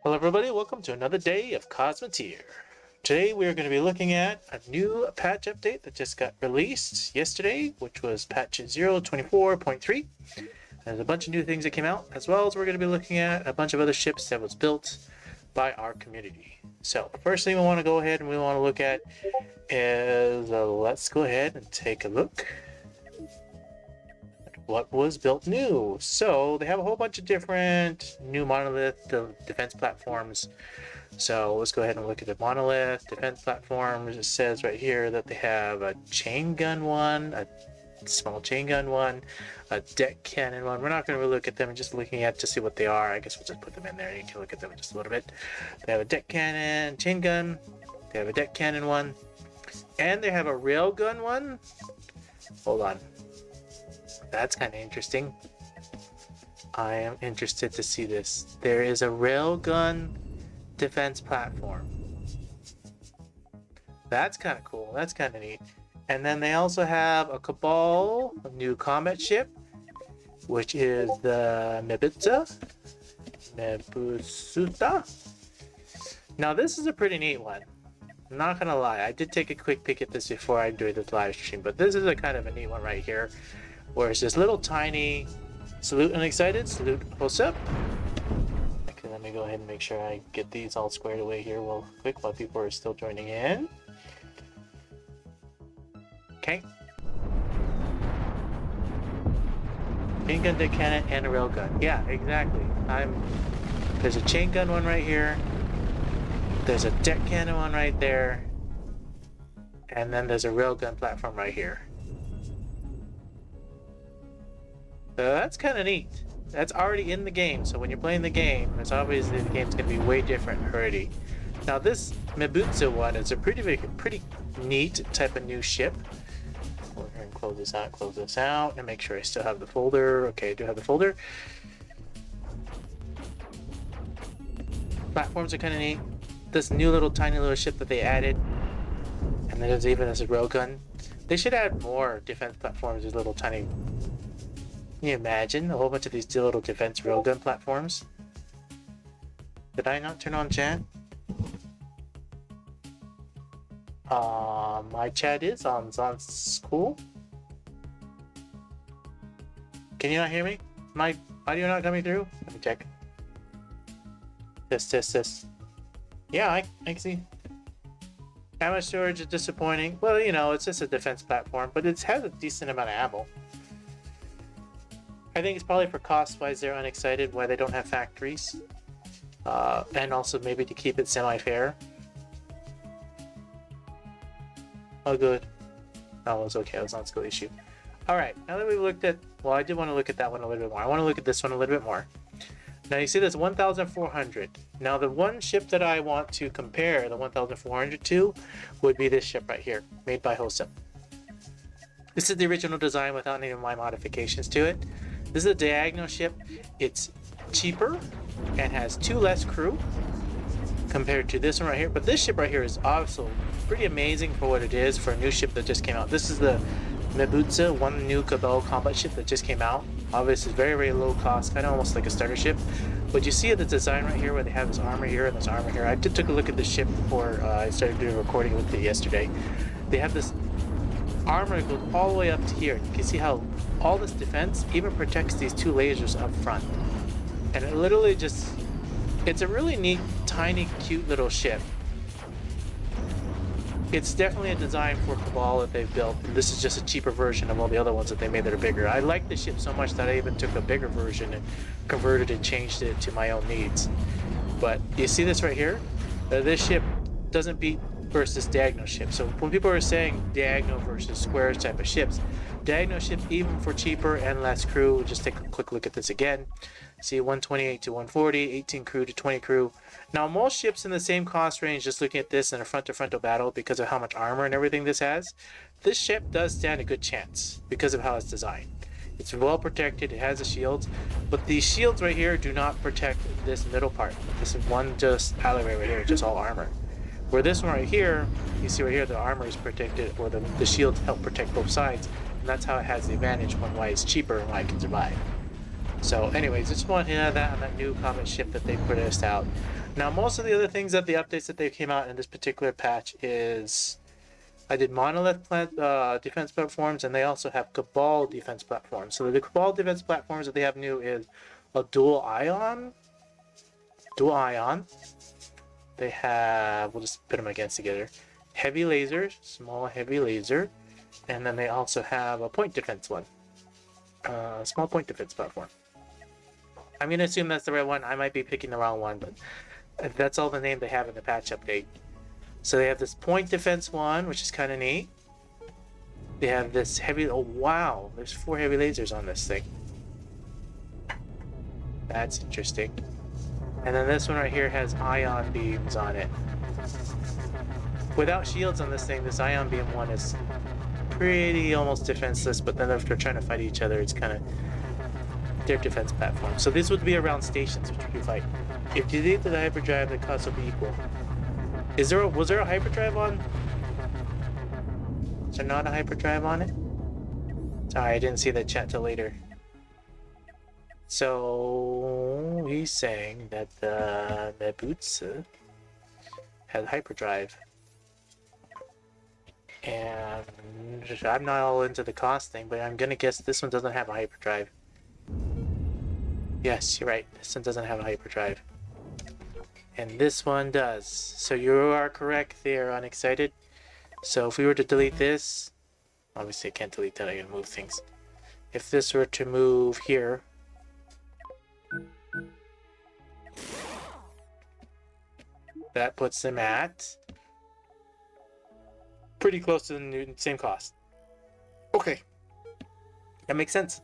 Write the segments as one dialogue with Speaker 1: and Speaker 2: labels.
Speaker 1: Hello everybody, welcome to another day of Cosmoteer. Today we are going to be looking at a new patch update that just got released yesterday, which was patch 0.24.3. There's a bunch of new things that came out, as well as we're going to be looking at a bunch of other ships that was built by our community. So first thing we want to go ahead and we want to look at is, let's go ahead and take a look what was built new. So they have a whole bunch of different new monolith defense platforms. So let's go ahead and look at the monolith defense platforms. It says right here that they have a chain gun one, a small chain gun one, a deck cannon one. We're not going to really look at them, just looking at to see what they are. I guess we'll just put them in there. You can look at them just a little bit. They have a deck cannon, chain gun. They have a deck cannon one, and they have a rail gun one. Hold on. That's kind of interesting. I am interested to see this. There is a railgun defense platform. That's kind of cool. That's kind of neat. And then they also have a Cabal, a new combat ship, which is the Mebutsuta. Now this is a pretty neat one. I'm not gonna lie. I did take a quick peek at this before I do this live stream, but this is a kind of a neat one right here. Where it's this little tiny salute unexcited, salute close up. Okay, let me go ahead and make sure I get these all squared away here real quick while people are still joining in. Okay. Chain gun, deck cannon, and a rail gun. Yeah, exactly. There's a chain gun one right here. There's a deck cannon one right there. And then there's a rail gun platform right here. So that's kind of neat. That's already in the game. So when you're playing the game, it's obviously the game's going to be way different already. Now this Mebutsu one is a pretty neat type of new ship. We're going to close this out, and make sure I still have the folder. Okay, I do have the folder. Platforms are kind of neat. This new tiny little ship that they added, and then there's even this railgun. They should add more defense platforms. These little tiny. Can you imagine a whole bunch of these little defense railgun platforms? Did I not turn on chat? My chat is on. It's on school. Can you not hear me? My audio not coming through? Let me check. Test. Yeah, I can see. Ammo storage is disappointing. Well, you know, it's just a defense platform, but it has a decent amount of ammo. I think it's probably for cost-wise they're unexcited why they don't have factories. And also maybe to keep it semi-fair. Oh, good. Oh, it was okay. It was not a skill issue. Alright, now that we've looked at... Well, I did want to look at that one a little bit more. I want to look at this one a little bit more. Now, you see this 1,400. Now, the one ship that I want to compare the 1,400 to would be this ship right here, made by Hosep. This is the original design without any of my modifications to it. This is a diagonal ship. It's cheaper and has 2 less crew compared to this one right here. But this ship right here is also pretty amazing for what it is for a new ship that just came out. This is the Mebutsu, one new Cabal combat ship that just came out. Obviously, it's very low cost, kind of almost like a starter ship. But you see the design right here where they have this armor here and this armor here. I did take a look at this ship before I started doing a recording with it yesterday. They have this armor that goes all the way up to here. You can see how all this defense even protects these 2 lasers up front. And it literally just... It's a really neat, tiny, cute little ship. It's definitely a design for Cabal that they've built. And this is just a cheaper version of all the other ones that they made that are bigger. I like the ship so much that I even took a bigger version and converted and changed it to my own needs. But you see this right here? This ship doesn't beat versus diagonal ship. So when people are saying diagonal versus squares type of ships, diagonal ship even for cheaper and less crew, we'll just take a quick look at this again. See 128 to 140, 18 crew to 20 crew. Now most ships in the same cost range, just looking at this in a front-to-frontal battle because of how much armor and everything this has, this ship does stand a good chance because of how it's designed. It's well protected, it has the shields, but these shields right here do not protect this middle part. This is one just alleyway right here, just all armor. Where this one right here, you see right here, the armor is protected, or the shields help protect both sides, and that's how it has the advantage on why it's cheaper and why it can survive. So anyways, just want to hit that on that new comet ship that they put us out. Now, most of the other things that the updates that they came out in this particular patch is I did monolith defense platforms, and they also have Cabal defense platforms. So the Cabal defense platforms that they have new is a dual ion. They have, we'll just put them against together. Heavy laser, small heavy laser, and then they also have a point defense one. Small point defense platform. I'm gonna assume that's the right one. I might be picking the wrong one, but that's all the name they have in the patch update. So they have this point defense one, which is kind of neat. They have this heavy, oh wow, there's 4 heavy lasers on this thing. That's interesting. And then this one right here has ion beams on it. Without shields on this thing, this ion beam one is pretty almost defenseless, but then if they're trying to fight each other, it's kind of their defense platform. So this would be around stations which you can fight. If you delete the hyperdrive, the cost will be equal. Was there a hyperdrive on? Is there not a hyperdrive on it? Sorry, I didn't see that chat till later. So he's saying that the Nebutsu has hyperdrive. And I'm not all into the cost thing, but I'm gonna guess this one doesn't have a hyperdrive. Yes, you're right. This one doesn't have a hyperdrive. And this one does. So you are correct there, Unexcited. So if we were to delete this, obviously I can't delete that, I gotta move things. If this were to move here, that puts them at pretty close to the same cost. Okay, that makes sense.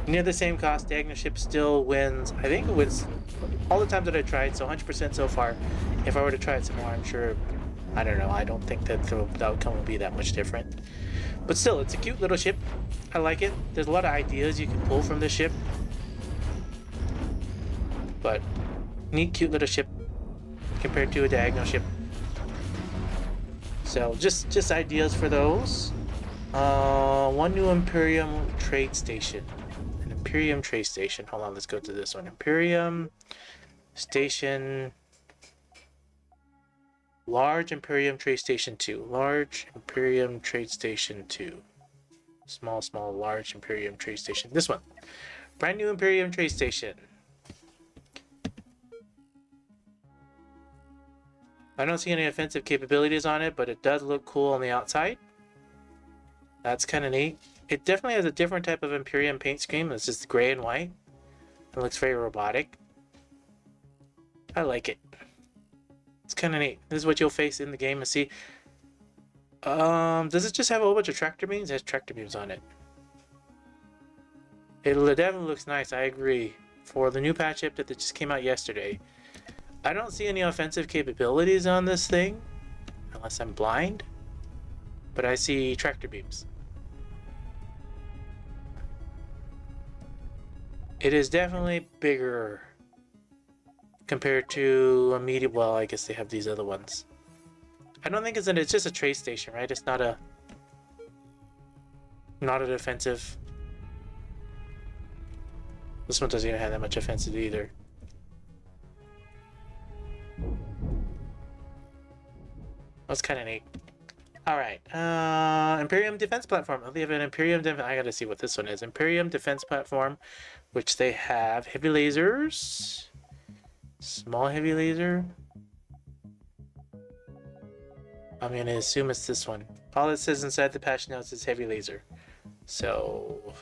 Speaker 1: Near the same cost, Diagonal Ship still wins. I think it wins all the times that I tried, so 100% so far. If I were to try it some more, I'm sure, I don't know, I don't think that the outcome will be that much different. But still, it's a cute little ship. I like it. There's a lot of ideas you can pull from this ship. But, neat, cute little ship compared to a Diagonal Ship. So, just ideas for those. One new Imperium trade station. Imperium trade station. Hold on, let's go to this one. Imperium station. Large Imperium trade station 2. Large Imperium trade station 2. Small, large Imperium trade station. This one. Brand new Imperium trade station. I don't see any offensive capabilities on it, but it does look cool on the outside. That's kind of neat. It definitely has a different type of Imperium paint scheme. It's just gray and white. It looks very robotic. I like it. It's kind of neat. This is what you'll face in the game and see. Does it just have a whole bunch of tractor beams? It has tractor beams on it. It definitely looks nice. I agree. For the new patch update that just came out yesterday, I don't see any offensive capabilities on this thing, unless I'm blind. But I see tractor beams. It is definitely bigger compared to a medium. Well, I guess they have these other ones. I don't think it's just a trade station, right? It's not a defensive. This one doesn't even have that much offensive either. That's kind of neat. Alright, Imperium Defense Platform. They have an Imperium Defense. I gotta see what this one is. Imperium Defense Platform, which they have heavy lasers, small heavy laser. I'm gonna assume it's this one. All it says inside the patch notes is heavy laser. So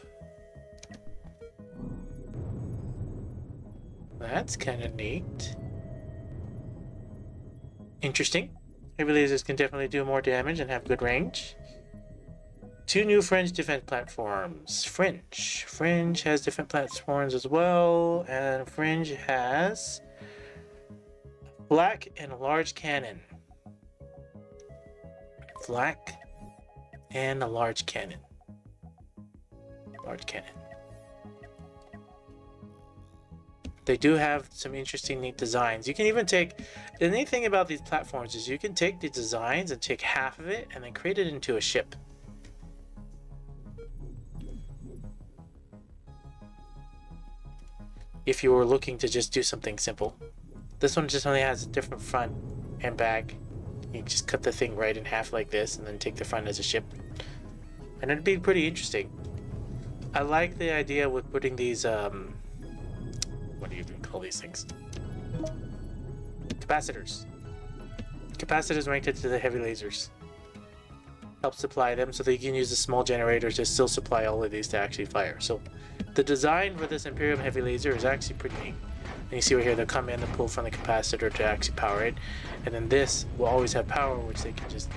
Speaker 1: that's kind of neat. Interesting. Heavy lasers can definitely do more damage and have good range. 2 new Fringe defense platforms. Fringe has different platforms as well, and Fringe has flak and a large cannon. Flak and a large cannon. Large cannon. They do have some interesting, neat designs. You can even take... The neat thing about these platforms is you can take the designs and take half of it and then create it into a ship. if you were looking to just do something simple. This one just only has a different front and back. You just cut the thing right in half like this and then take the front as a ship. And it'd be pretty interesting. I like the idea with putting these, what do you call these things? Capacitors. Capacitors ranked to the heavy lasers. Help supply them so that you can use the small generators to still supply all of these to actually fire. So the design for this Imperium heavy laser is actually pretty neat. And you see right here, they'll come in and pull from the capacitor to actually power it. And then this will always have power, which they can just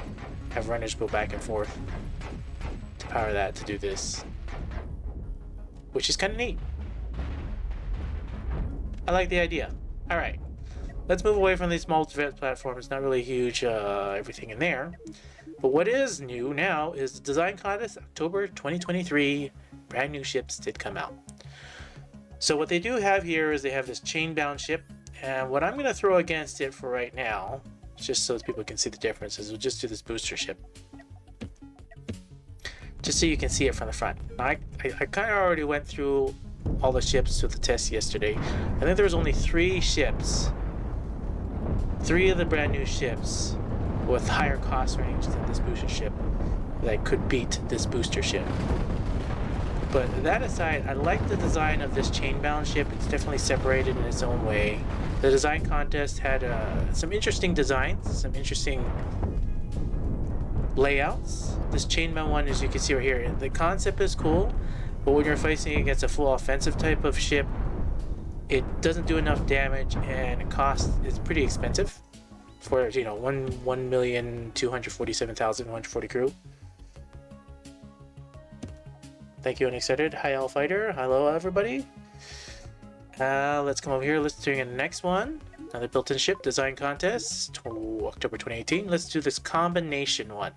Speaker 1: have runners go back and forth to power that to do this. Which is kind of neat. I like the idea. Alright, let's move away from these multi-vet platforms. Not really huge everything in there. But what is new now is the design contest, October 2023. Brand new ships did come out. So what they do have here is they have this chain-bound ship, and what I'm going to throw against it for right now, just so people can see the difference, is we'll just do this booster ship. Just so you can see it from the front. I kind of already went through all the ships with the test yesterday. I think there was only 3 ships, 3 of the brand new ships with higher cost range than this booster ship that could beat this booster ship. But that aside, I like the design of this chain-bound ship. It's definitely separated in its own way. The design contest had some interesting designs, some interesting layouts. This chain-bound one, as you can see right here, the concept is cool, but when you're facing against a full offensive type of ship, it doesn't do enough damage, and it costs, it's pretty expensive for, you know, 1,247,140 crew. Thank you, Unexcited. Hi, All Fighter. Hello, everybody. Let's come over here. Let's do the next one. Another built-in ship design contest. October 2018. Let's do this combination one.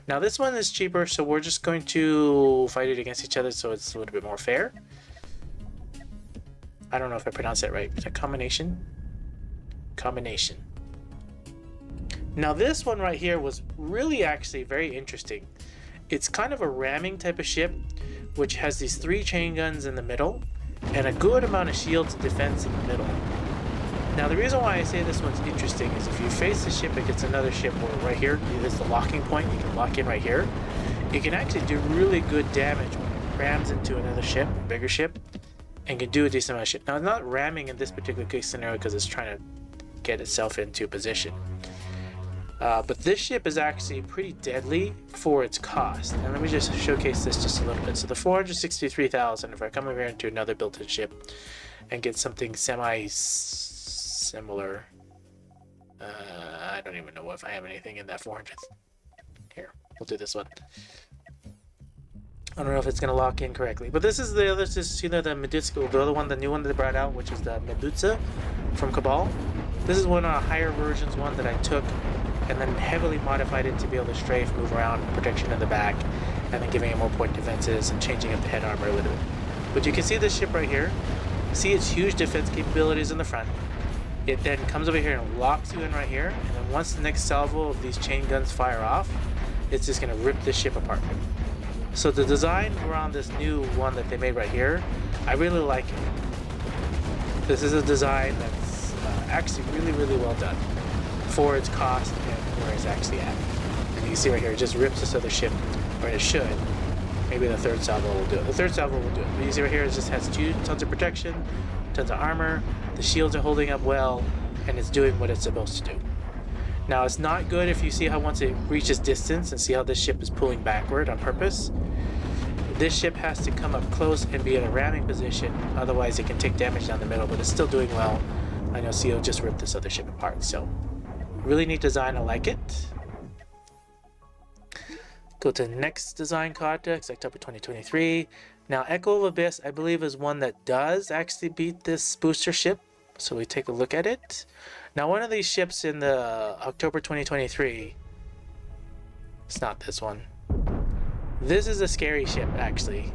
Speaker 1: Now, this one is cheaper, so we're just going to fight it against each other so it's a little bit more fair. I don't know if I pronounced that right. Is that combination? Combination. Now, this one right here was really actually very interesting. It's kind of a ramming type of ship, which has these 3 chain guns in the middle and a good amount of shields and defense in the middle. Now, the reason why I say this one's interesting is if you face the ship against another ship, where right here is the locking point, you can lock in right here. You can actually do really good damage when it rams into another ship, a bigger ship, and can do a decent amount of shit. Now, it's not ramming in this particular case scenario because it's trying to get itself into position. But this ship is actually pretty deadly for its cost. And let me just showcase this just a little bit. So the 463,000, if I come over here into another built-in ship and get something semi-similar, I don't even know if I have anything in that 400th. Here, we'll do this one. I don't know if it's going to lock in correctly. But this is the other, just, you know, the Medusa, the other one, the new one that they brought out, which is the Medusa from Cabal. This is one of the higher versions, one that I took and then heavily modified it to be able to strafe, move around, protection in the back, and then giving it more point defenses and changing up the head armor a little bit. But you can see this ship right here. See its huge defense capabilities in the front. It then comes over here and locks you in right here, and then once the next salvo of these chain guns fire off, it's just going to rip this ship apart. So the design around this new one that they made right here, I really like it. This is a design that's actually really, really well done for its cost and where it's actually at. And you can see right here, it just rips this other ship, or it should. Maybe the third salvo will do it. The third salvo will do it. But you see right here, it just has tons of protection, tons of armor, the shields are holding up well, and it's doing what it's supposed to do. Now, it's not good if you see how once it reaches distance and see how this ship is pulling backward on purpose. This ship has to come up close and be in a ramming position, otherwise it can take damage down the middle, but it's still doing well. I know CO just ripped this other ship apart, so really neat design, I like it. Go to the next design contest, October 2023. Now, Echo of Abyss, I believe, is one that does actually beat this booster ship, so we take a look at it. Now, one of these ships in the October 2023, it's not this one. This is a scary ship, actually.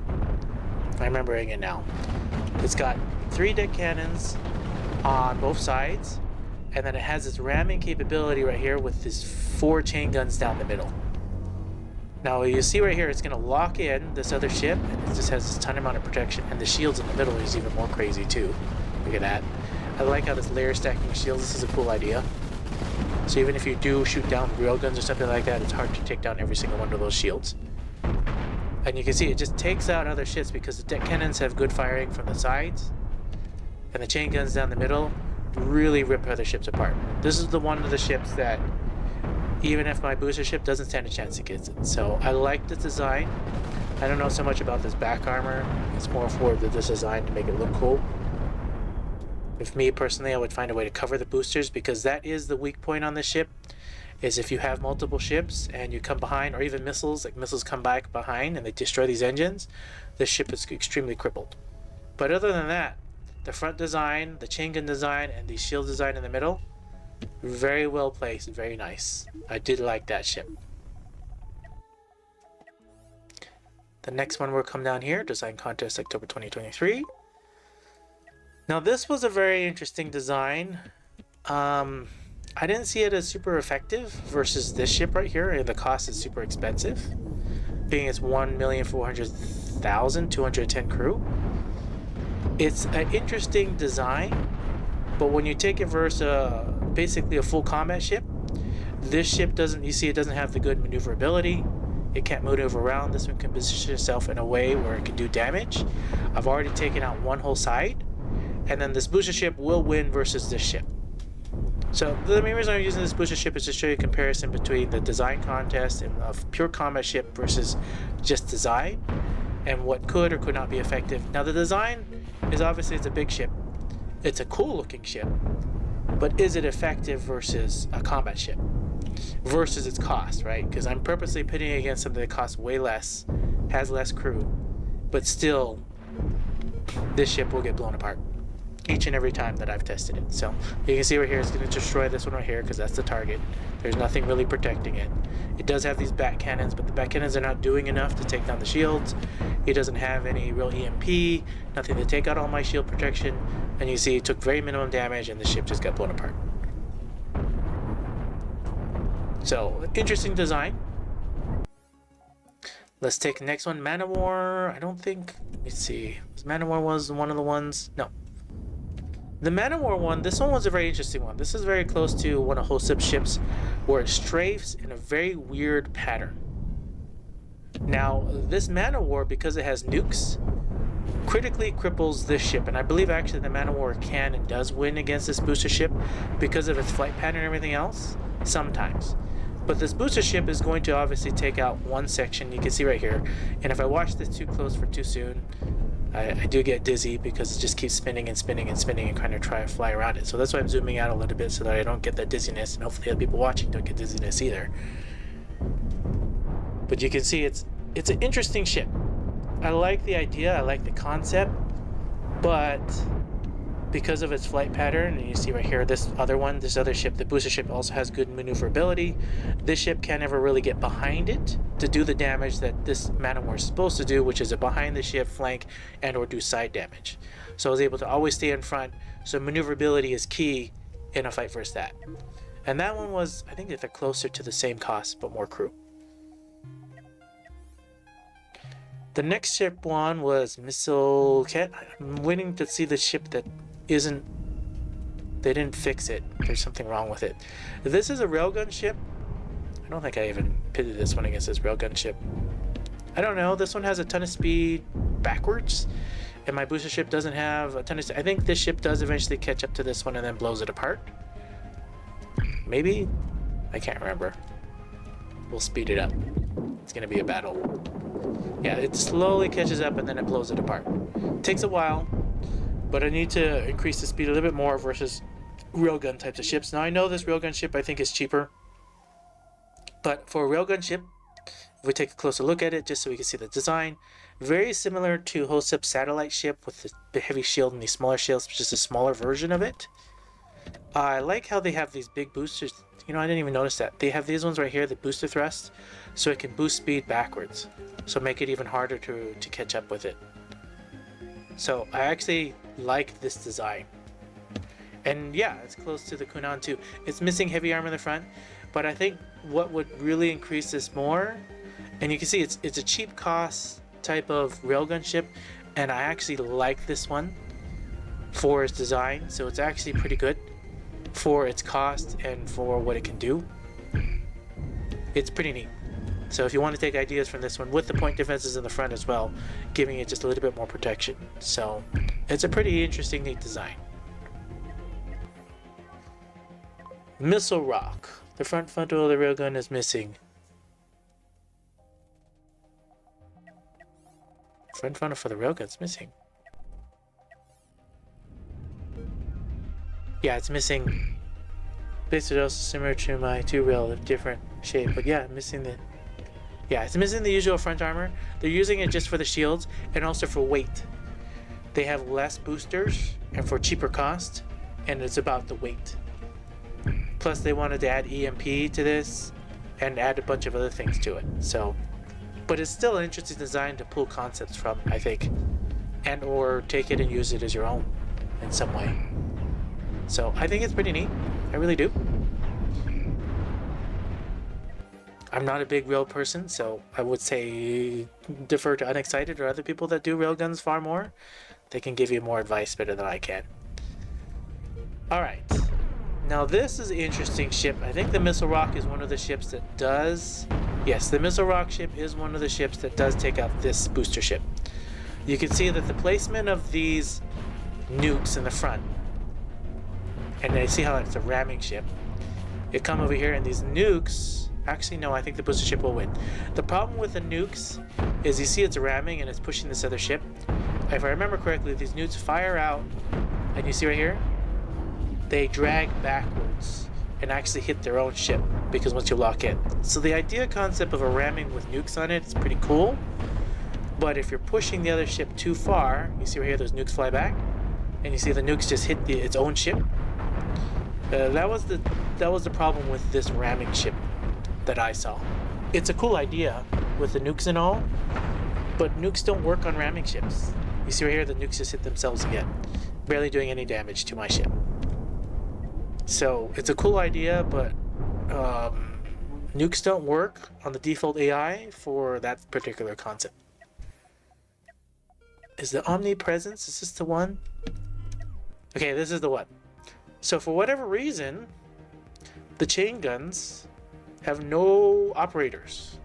Speaker 1: I'm remembering it now. It's got 3 deck cannons on both sides, and then it has this ramming capability right here with these 4 chain guns down the middle. Now you see right here, it's going to lock in this other ship, and it just has this ton amount of protection, and the shields in the middle is even more crazy too. Look at that. I like how this layer stacking shields, this is a cool idea. So even if you do shoot down railguns or something like that, it's hard to take down every single one of those shields. And you can see it just takes out other ships because the deck cannons have good firing from the sides, and the chain guns down the middle really rip other ships apart. This is the one of the ships that even if my booster ship doesn't stand a chance against it. So I like this design. I don't know so much about this back armor. It's more for this design to make it look cool. If me personally, I would find a way to cover the boosters, because that is the weak point on this ship, is if you have multiple ships and you come behind, or even missiles, like missiles come back behind and they destroy these engines, this ship is extremely crippled. But other than that, the front design, the chain gun design, and the shield design in the middle, very well placed, very nice. I did like that ship. The next one will come down here, Design Contest October 2023. Now this was a very interesting design. I didn't see it as super effective versus this ship right here, and the cost is super expensive, being it's 1,400,000, 210 crew. It's an interesting design, but when you take it versus basically a full combat ship, this ship doesn't, you see it doesn't have the good maneuverability. It can't maneuver around. This one can position itself in a way where it can do damage. I've already taken out one whole side, and then this booster ship will win versus this ship. So the main reason I'm using this booster ship is to show you a comparison between the design contest and a pure combat ship versus just design, and what could or could not be effective. Now the design is obviously, it's a big ship. It's a cool looking ship, but is it effective versus a combat ship? Versus its cost, right? Because I'm purposely pitting it against something that costs way less, has less crew, but still this ship will get blown apart each and every time that I've tested it. So you can see right here, it's going to destroy this one right here because that's the target. There's nothing really protecting it. It does have these back cannons, but the back cannons are not doing enough to take down the shields. It doesn't have any real EMP, nothing to take out all my shield protection, and you see it took very minimum damage and the ship just got blown apart. So interesting design. Let's take the next one, Man-O-War. I don't think, let me see, Man-O-War was one of the ones, no. The Man-O-War one, this one was a very interesting one. This is very close to one of Hosip's ships where it strafes in a very weird pattern. Now, this Man-O-War, because it has nukes, critically cripples this ship. And I believe actually the Man-O-War can and does win against this booster ship because of its flight pattern and everything else, sometimes. But this booster ship is going to obviously take out one section, you can see right here. And if I watch this too close for too soon, I do get dizzy because it just keeps spinning and spinning and spinning and kind of try and fly around it. So that's why I'm zooming out a little bit so that I don't get that dizziness, and hopefully other people watching don't get dizziness either. But you can see it's an interesting ship. I like the idea, I like the concept, but because of its flight pattern, and you see right here, this other ship, the booster ship, also has good maneuverability. This ship can't ever really get behind it to do the damage that this Man-O-War is supposed to do, which is a behind the ship, flank, and or do side damage. So I was able to always stay in front, so maneuverability is key in a fight versus that. And that one was, I think that they're closer to the same cost, but more crew. The next ship one was Missile Cat. I'm waiting to see the ship that isn't, they didn't fix it. There's something wrong with it. This is a railgun ship. I don't think I even pitted this one against this railgun ship. I don't know. This one has a ton of speed backwards, and my booster ship doesn't have a ton of. I think this ship does eventually catch up to this one and then blows it apart. Maybe? I can't remember. We'll speed it up. It's gonna be a battle. Yeah, it slowly catches up and then it blows it apart. Takes a while, but I need to increase the speed a little bit more versus railgun types of ships. Now I know this railgun ship I think is cheaper, but for a railgun ship, if we take a closer look at it just so we can see the design, very similar to Hosip's satellite ship with the heavy shield and these smaller shields, just a smaller version of it. I like how they have these big boosters. You know, I didn't even notice that. They have these ones right here, the booster thrust, so it can boost speed backwards. So make it even harder to catch up with it. So I actually like this design. And yeah, it's close to the Kunan too. It's missing heavy armor in the front, but I think what would really increase this more, and you can see it's a cheap cost type of railgun ship, and I actually like this one for its design, so it's actually pretty good for its cost and for what it can do. It's pretty neat. So if you want to take ideas from this one, with the point defenses in the front as well, giving it just a little bit more protection. So it's a pretty interesting, neat design. Missile Rock. The front frontal of the railgun is missing. Front frontal for the railgun's missing. Yeah, it's missing. Basically also similar to my 2-rail of different shape, but yeah, missing the... Yeah, it's missing the usual front armor. They're using it just for the shields and also for weight. They have less boosters and for cheaper cost, and it's about the weight. Plus they wanted to add EMP to this and add a bunch of other things to it. So, but it's still an interesting design to pull concepts from, I think, and or take it and use it as your own in some way. So I think it's pretty neat. I really do. I'm not a big rail person, so I would say defer to Unexcited or other people that do railguns far more. They can give you more advice better than I can. Alright. Now this is an interesting ship. I think the Missile Rock is one of the ships that does... Yes, the Missile Rock ship is one of the ships that does take out this booster ship. You can see that the placement of these nukes in the front, and I see how it's a ramming ship. You come over here and these nukes... Actually, no, I think the booster ship will win. The problem with the nukes is you see it's ramming and it's pushing this other ship. If I remember correctly, these nukes fire out, and you see right here, they drag backwards and actually hit their own ship because once you lock in. So the idea concept of a ramming with nukes on it is pretty cool. But if you're pushing the other ship too far, you see right here, those nukes fly back, and you see the nukes just hit its own ship. That was the problem with this ramming ship that I saw. It's a cool idea with the nukes and all, but nukes don't work on ramming ships. You see right here, the nukes just hit themselves again, barely doing any damage to my ship. So it's a cool idea, but nukes don't work on the default AI for that particular concept. Is the Omnipresence, is this the one? Okay, this is the one. So for whatever reason, the chain guns have no operators.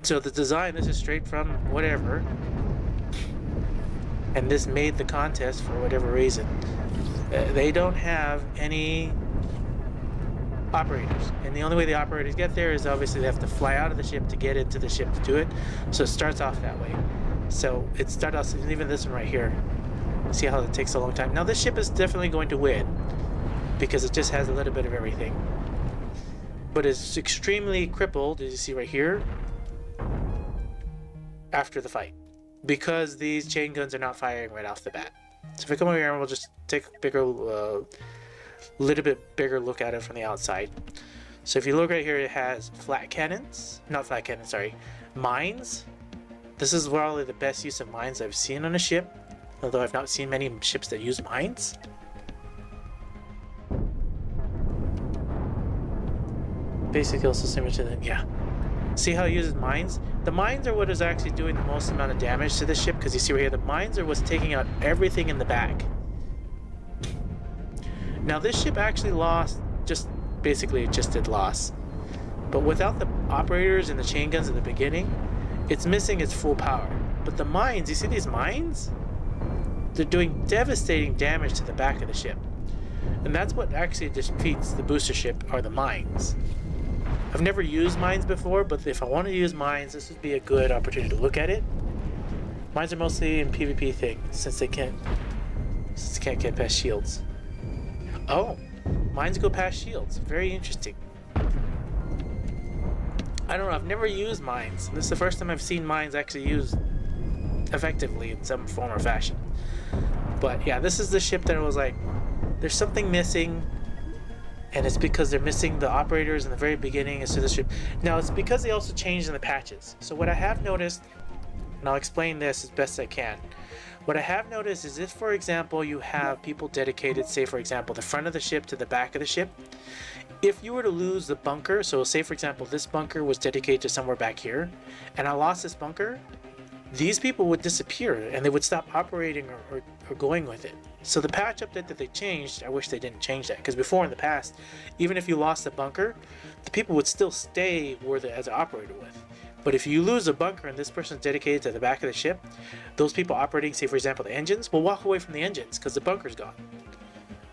Speaker 1: So the design, this is straight from whatever, and this made the contest for whatever reason. They don't have any operators, and the only way the operators get there is obviously they have to fly out of the ship to get into the ship to do it. So it starts off that way. So it starts off, even this one right here, see how it takes a long time. Now this ship is definitely going to win because it just has a little bit of everything, but it's extremely crippled, as you see right here, after the fight, because these chain guns are not firing right off the bat. So if I come over here and we'll just take a bigger, little bit bigger look at it from the outside. So if you look right here, it has flat cannons, not flat cannons, sorry, mines. This is probably the best use of mines I've seen on a ship, although I've not seen many ships that use mines. Basically also similar to the, yeah. See how it uses mines? The mines are what is actually doing the most amount of damage to this ship, because you see right here, the mines are what's taking out everything in the back. Now this ship actually lost, basically it just did loss. But without the operators and the chain guns at the beginning, it's missing its full power. But the mines, you see these mines? They're doing devastating damage to the back of the ship. And that's what actually defeats the booster ship, are the mines. I've never used mines before, but if I want to use mines, this would be a good opportunity to look at it. Mines are mostly in PvP things, since they can't get past shields. Oh, mines go past shields. Very interesting. I don't know, I've never used mines. This is the first time I've seen mines actually used effectively in some form or fashion. But yeah, this is the ship that was like, there's something missing, and it's because they're missing the operators in the very beginning as to the ship. Now it's because they also changed in the patches. So what I have noticed, and I'll explain this as best I can. What I have noticed is if, for example, you have people dedicated, say for example, the front of the ship to the back of the ship, if you were to lose the bunker, so say for example, this bunker was dedicated to somewhere back here, and I lost this bunker, these people would disappear and they would stop operating or going with it. So the patch update that they changed, I wish they didn't change that, because before in the past, even if you lost the bunker, the people would still stay where they as an operator with. But if you lose a bunker and this person's dedicated to the back of the ship, those people operating, say for example the engines, will walk away from the engines because the bunker's gone.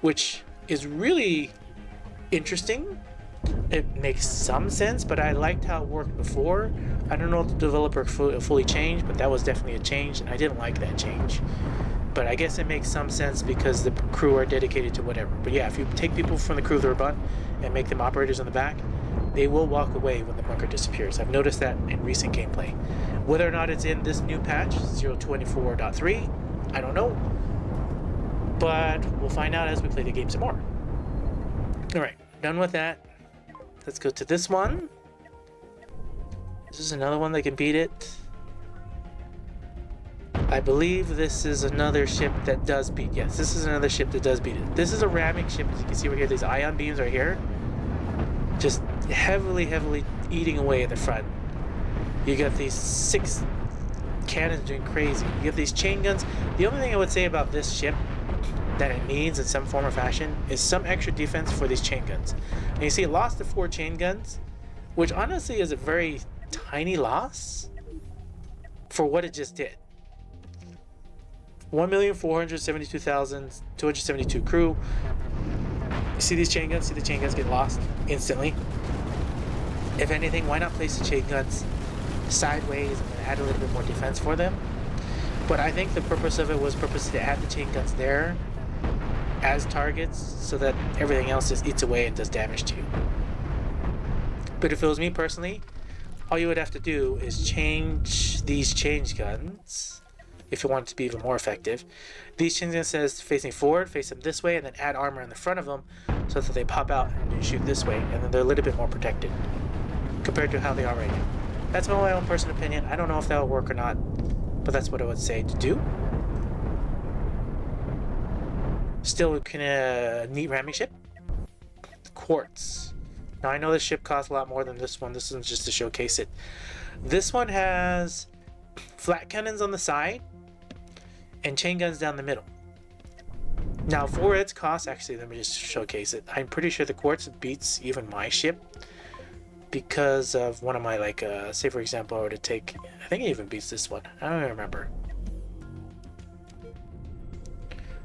Speaker 1: Which is really interesting. It makes some sense, but I liked how it worked before. I don't know if the developer fully changed, but that was definitely a change, and I didn't like that change. But I guess it makes some sense because the crew are dedicated to whatever. But yeah, if you take people from the crew of the butt and make them operators in the back, they will walk away when the bunker disappears. I've noticed that in recent gameplay. Whether or not it's in this new patch, 0.24.3, I don't know. But we'll find out as we play the game some more. Alright, done with that. Let's go to this one. This is another one that can beat it. I believe this is another ship that does beat. Yes, this is another ship that does beat it. This is a ramming ship, as you can see right here. These ion beams right here. Just heavily eating away at the front. You got these 6 cannons doing crazy. You have these chain guns. The only thing I would say about this ship that it needs in some form or fashion is some extra defense for these chain guns. And you see it lost to 4 chain guns, which honestly is a very tiny loss for what it just did. 1,472,272 crew. You see these chain guns? See the chain guns get lost instantly? If anything, why not place the chain guns sideways and add a little bit more defense for them? But I think the purpose of it was to add the chain guns there as targets so that everything else just eats away and does damage to you. But if it was me personally, all you would have to do is change these chain guns if you want it to be even more effective. These chain guns says facing forward, face them this way, and then add armor in the front of them so that they pop out and you shoot this way, and then they're a little bit more protected compared to how they are right now. That's my own personal opinion. I don't know if that will work or not, but that's what I would say to do. Still a neat ramming ship. Quartz. Now I know this ship costs a lot more than this one. This one's just to showcase it. This one has flat cannons on the side and chain guns down the middle. Now for its cost, actually let me just showcase it. I'm pretty sure the Quartz beats even my ship because of one of my, like, say for example I were to take, I think it even beats this one. I don't even remember.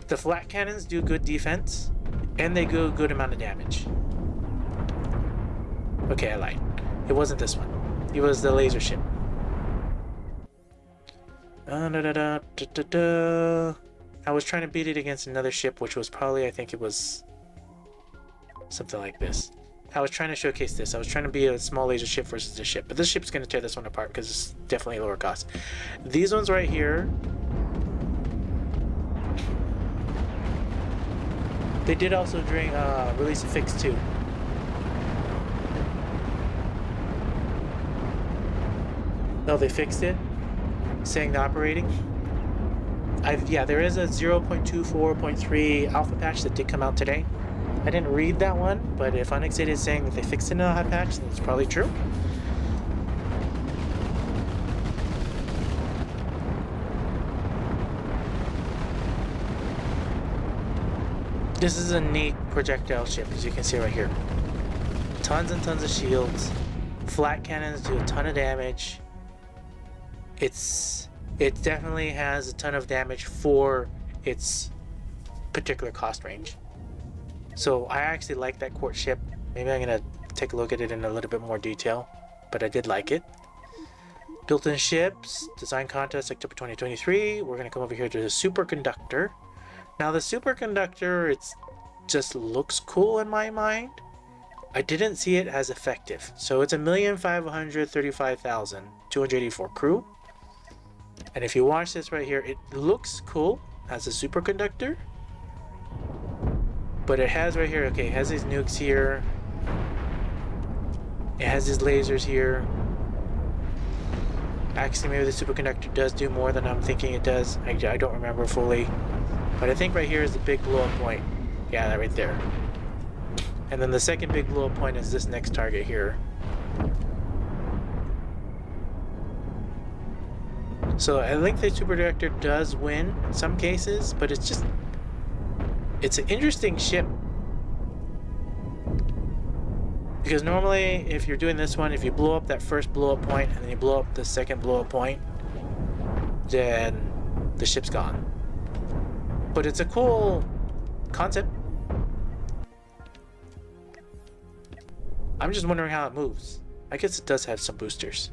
Speaker 1: The flat cannons do good defense and they do a good amount of damage. Okay, I lied. It wasn't this one. It was the laser ship. I was trying to beat it against another ship, which was probably, I think it was something like this. I was trying to showcase this. I was trying to be a small laser ship versus this ship, but this ship's going to tear this one apart because it's definitely lower cost. These ones right here, they did also release a fix too. No, they fixed it, saying the operating. Yeah, there is a 0.24.3 alpha patch that did come out today. I didn't read that one, but if Unexated is saying that they fixed it in a hot patch, then it's probably true. This is a neat projectile ship, as you can see right here. Tons and tons of shields. Flat cannons do a ton of damage. It definitely has a ton of damage for its particular cost range. So I actually like that Quartz ship. Maybe I'm gonna take a look at it in a little bit more detail, but I did like it. Built-in ships, design contest October 2023. We're gonna come over here to the superconductor. Now the superconductor, it just looks cool in my mind. I didn't see it as effective. So it's 1,535,284 crew. And if you watch this right here, it looks cool as a superconductor. But it has right here, okay, it has these nukes here. It has these lasers here. Actually, maybe the superconductor does do more than I'm thinking it does. I don't remember fully. But I think right here is the big blow up point. Yeah, that right there. And then the second big blow up point is this next target here. So I think the super director does win in some cases, but it's an interesting ship. Because normally, if you're doing this one, if you blow up that first blow up point and then you blow up the second blow up point, then the ship's gone. But it's a cool concept. I'm just wondering how it moves. I guess it does have some boosters.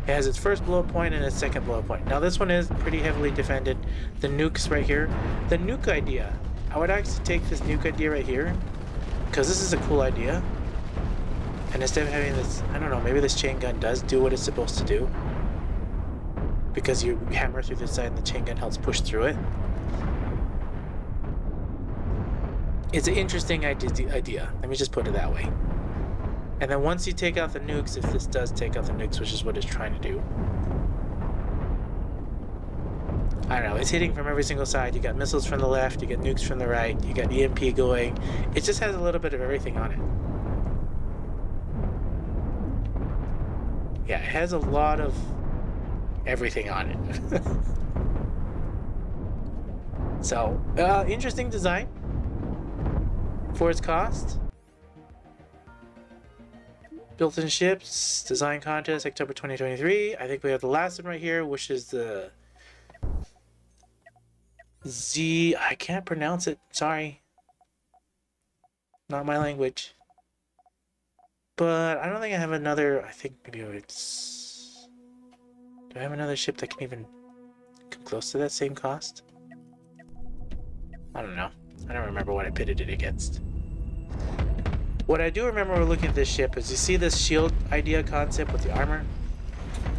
Speaker 1: It has its first blow up point and its second blow up point. Now this one is pretty heavily defended. The nukes right here. The nuke idea. I would actually take this nuke idea right here, because this is a cool idea. And instead of having this, I don't know, maybe this chain gun does do what it's supposed to do, because you hammer through this side and the chain gun helps push through it. It's an interesting idea. Let me just put it that way. And then once you take out the nukes, if this does take out the nukes, which is what it's trying to do, I don't know, it's hitting from every single side. You got missiles from the left, you got nukes from the right, you got EMP going. It just has a little bit of everything on it. Yeah, it has a lot of everything on it. So, interesting design for its cost. Built-in ships, design contest, October 2023. I think we have the last one right here, which is the I can't pronounce it, sorry. Not my language. But I don't think I have another, I think maybe it's... Do I have another ship that can even come close to that same cost? I don't know. I don't remember what I pitted it against. What I do remember when looking at this ship is you see this shield idea concept with the armor.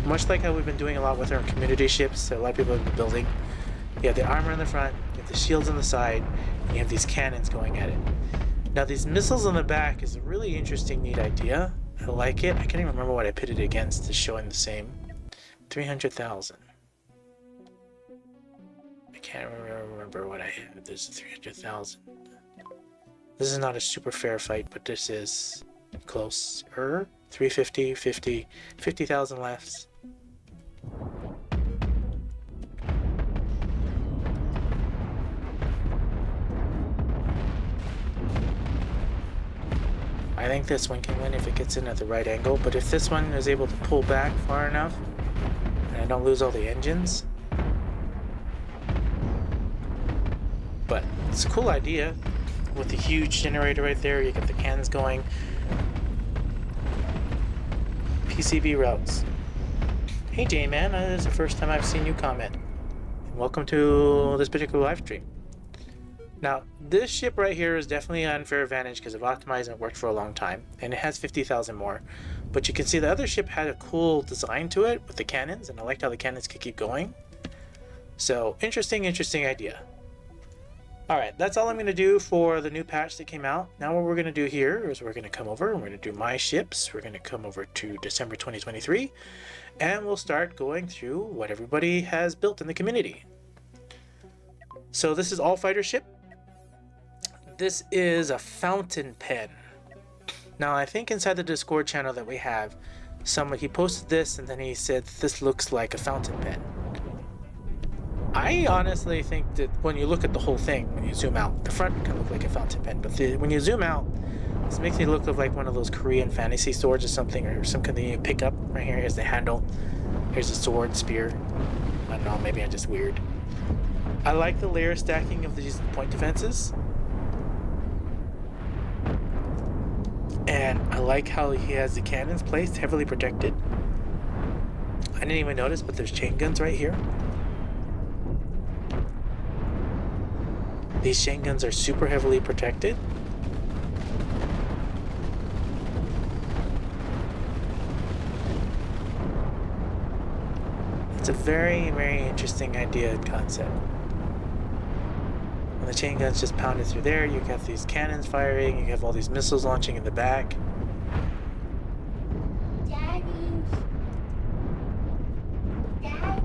Speaker 1: Much like how we've been doing a lot with our community ships that a lot of people have been building. You have the armor in the front, you have the shields on the side, and you have these cannons going at it. Now these missiles on the back is a really interesting, neat idea. I like it. I can't even remember what I pitted it against. It's showing the same. 300,000. I can't remember what I have. There's 300,000. This is not a super fair fight, but this is close. 350, 50, 50,000 left. I think this one can win if it gets in at the right angle, but if this one is able to pull back far enough and I don't lose all the engines. But it's a cool idea with the huge generator right there. You get the cannons going. PCB routes. Hey J-Man, this is the first time I've seen you comment. Welcome to this particular live stream. Now, this ship right here is definitely an unfair advantage because I've optimized and it worked for a long time, and it has 50,000 more. But you can see the other ship had a cool design to it with the cannons, and I liked how the cannons could keep going. So, interesting idea. Alright, that's all I'm going to do for the new patch that came out. Now what we're going to do here is we're going to come over and we're going to do my ships. We're going to come over to December 2023, and we'll start going through what everybody has built in the community. So this is all fighter ship. This is a fountain pen. Now I think inside the Discord channel that we have, he posted this and then he said this looks like a fountain pen. I honestly think that when you look at the whole thing, when you zoom out, the front can look like a fountain pen, but when you zoom out, this makes it look like one of those Korean fantasy swords or something, or some kind of you pick up. Right here, here's the handle. Here's the sword, spear. I don't know, maybe I'm just weird. I like the layer stacking of these point defenses. And I like how he has the cannons placed heavily protected. I didn't even notice, but there's chain guns right here. These chain guns are super heavily protected. It's a very, very interesting idea and concept. When the chain guns just pounded through there, you have these cannons firing, you have all these missiles launching in the back.
Speaker 2: Daddy. Dad.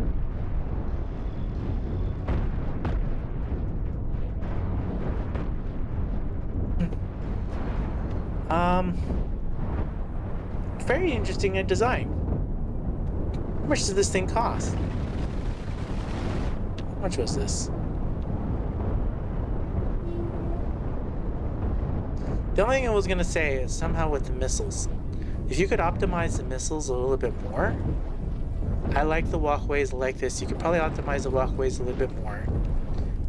Speaker 1: Very interesting in design. much does this thing cost? How much was this? The only thing I was gonna say is somehow with the missiles, if you could optimize the missiles a little bit more. I like the walkways like this. You could probably optimize the walkways a little bit more.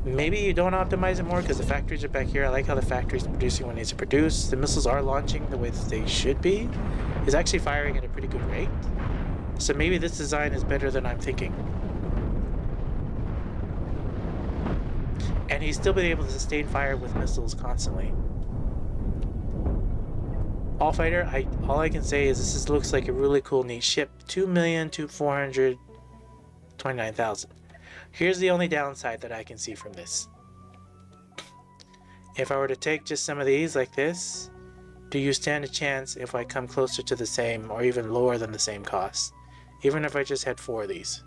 Speaker 1: Maybe you don't optimize it more because the factories are back here. I like how the factory's producing when it needs to produce. The missiles are launching the way that they should be. It's actually firing at a pretty good rate. So maybe this design is better than I'm thinking. And he's still been able to sustain fire with missiles constantly. All fighter, all I can say is this looks like a really cool, neat ship. 2,429,000. Here's the only downside that I can see from this. If I were to take just some of these like this, do you stand a chance if I come closer to the same or even lower than the same cost? Even if I just had 4 of these.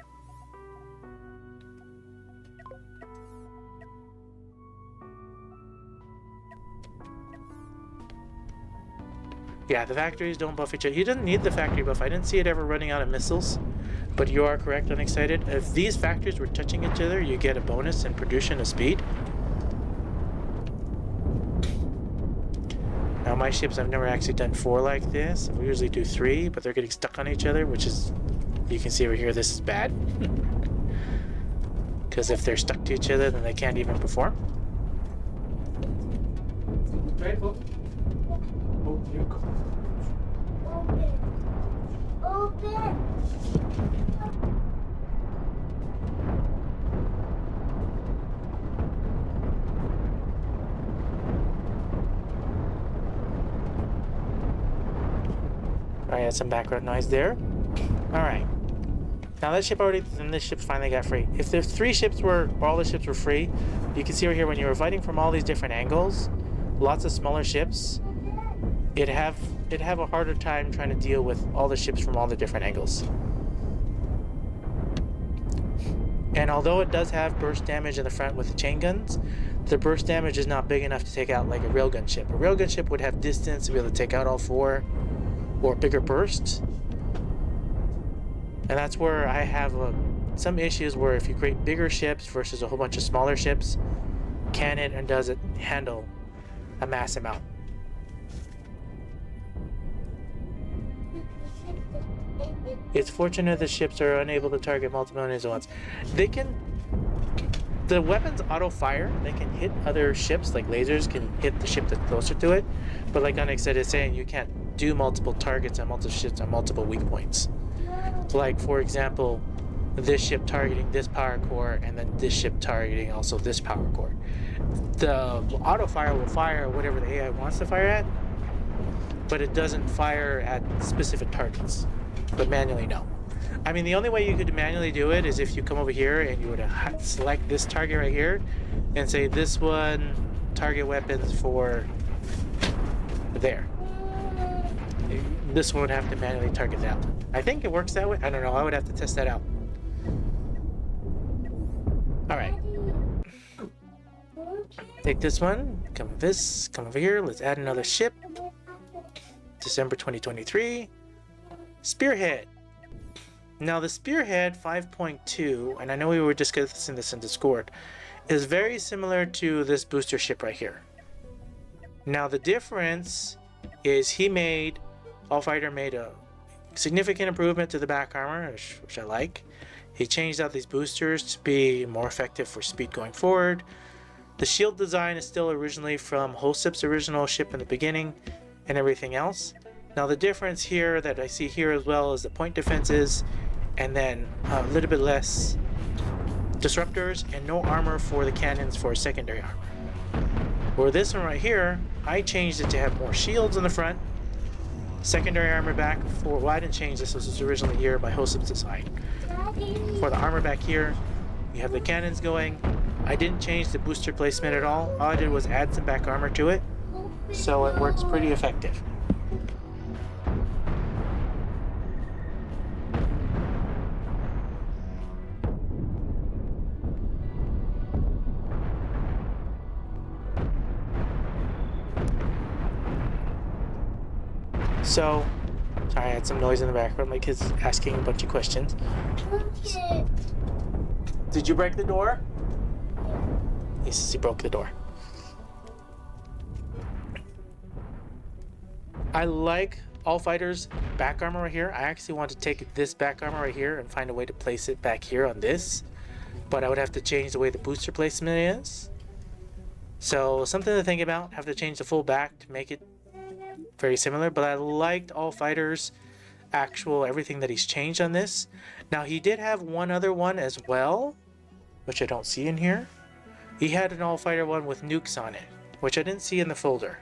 Speaker 1: Yeah, the factories don't buff each other. He doesn't need the factory buff. I didn't see it ever running out of missiles. But you are correct, Unexcited. If these factories were touching each other, you get a bonus in production of speed. Now my ships, I've never actually done 4 like this. We usually do 3, but they're getting stuck on each other, which is, you can see over here, this is bad. Because if they're stuck to each other, then they can't even perform.
Speaker 2: Grateful. Oh, you go.
Speaker 3: Open.
Speaker 1: I had some background noise there. Alright. Now this ship already, and this ship finally got free. If there's 3 ships were, or all the ships were free, you can see over here when you were fighting from all these different angles, lots of smaller ships, it'd have a harder time trying to deal with all the ships from all the different angles. And although it does have burst damage in the front with the chain guns, the burst damage is not big enough to take out like a railgun ship. A railgun ship would have distance to be able to take out all 4, or bigger bursts. And that's where I have some issues where if you create bigger ships versus a whole bunch of smaller ships, can it and does it handle a mass amount? It's fortunate the ships are unable to target multiple enemies at once. The weapons auto fire, they can hit other ships, like lasers can hit the ship that's closer to it, but like Onyx said, is saying you can't do multiple targets on multiple ships on multiple weak points. Like for example, this ship targeting this power core and then this ship targeting also this power core. The auto fire will fire whatever the AI wants to fire at, but it doesn't fire at specific targets, but manually no. I mean, the only way you could manually do it is if you come over here and you were to select this target right here and say this one target weapons for there. This one would have to manually target that one. I think it works that way. I don't know. I would have to test that out. All right. Take this one. Come with this. Come over here. Let's add another ship. December 2023. Spearhead. Now the Spearhead 5.2, and I know we were discussing this in Discord, is very similar to this booster ship right here. Now the difference is Allfighter made a significant improvement to the back armor, which I like. He changed out these boosters to be more effective for speed going forward. The shield design is still originally from Hosip's original ship in the beginning and everything else. Now the difference here that I see here as well is the point defenses and then a little bit less disruptors and no armor for the cannons for secondary armor. For this one right here, I changed it to have more shields in the front, secondary armor back for, well I didn't change this was originally here by Hosip's design. For the armor back here, you have the cannons going. I didn't change the booster placement at all. All I did was add some back armor to it, so it works pretty effective. So Sorry, I had some noise in the background, like kids asking a bunch of questions.
Speaker 3: Okay.
Speaker 1: Did you break the door? He says he broke the door. I like All Fighter's back armor right here. I actually want to take this back armor right here and find a way to place it back here on this. But I would have to change the way the booster placement is. So something to think about. Have to change the full back to make it very similar. But I liked All Fighter's actual everything that he's changed on this. Now he did have one other one as well, which I don't see in here. He had an All Fighter one with nukes on it, which I didn't see in the folder.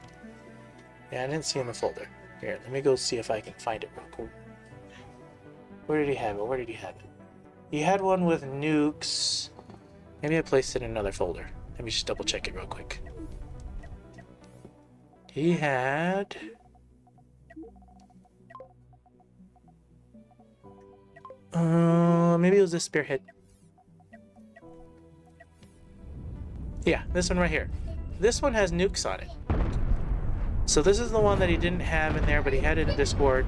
Speaker 1: Yeah, I didn't see in the folder. Here, let me go see if I can find it real quick. Where did he have it? Where did he have it? He had one with nukes. Maybe I placed it in another folder. Let me just double check it real quick. He had... maybe it was this spearhead. Yeah, this one right here. This one has nukes on it. So this is the one that he didn't have in there, but he had it in Discord.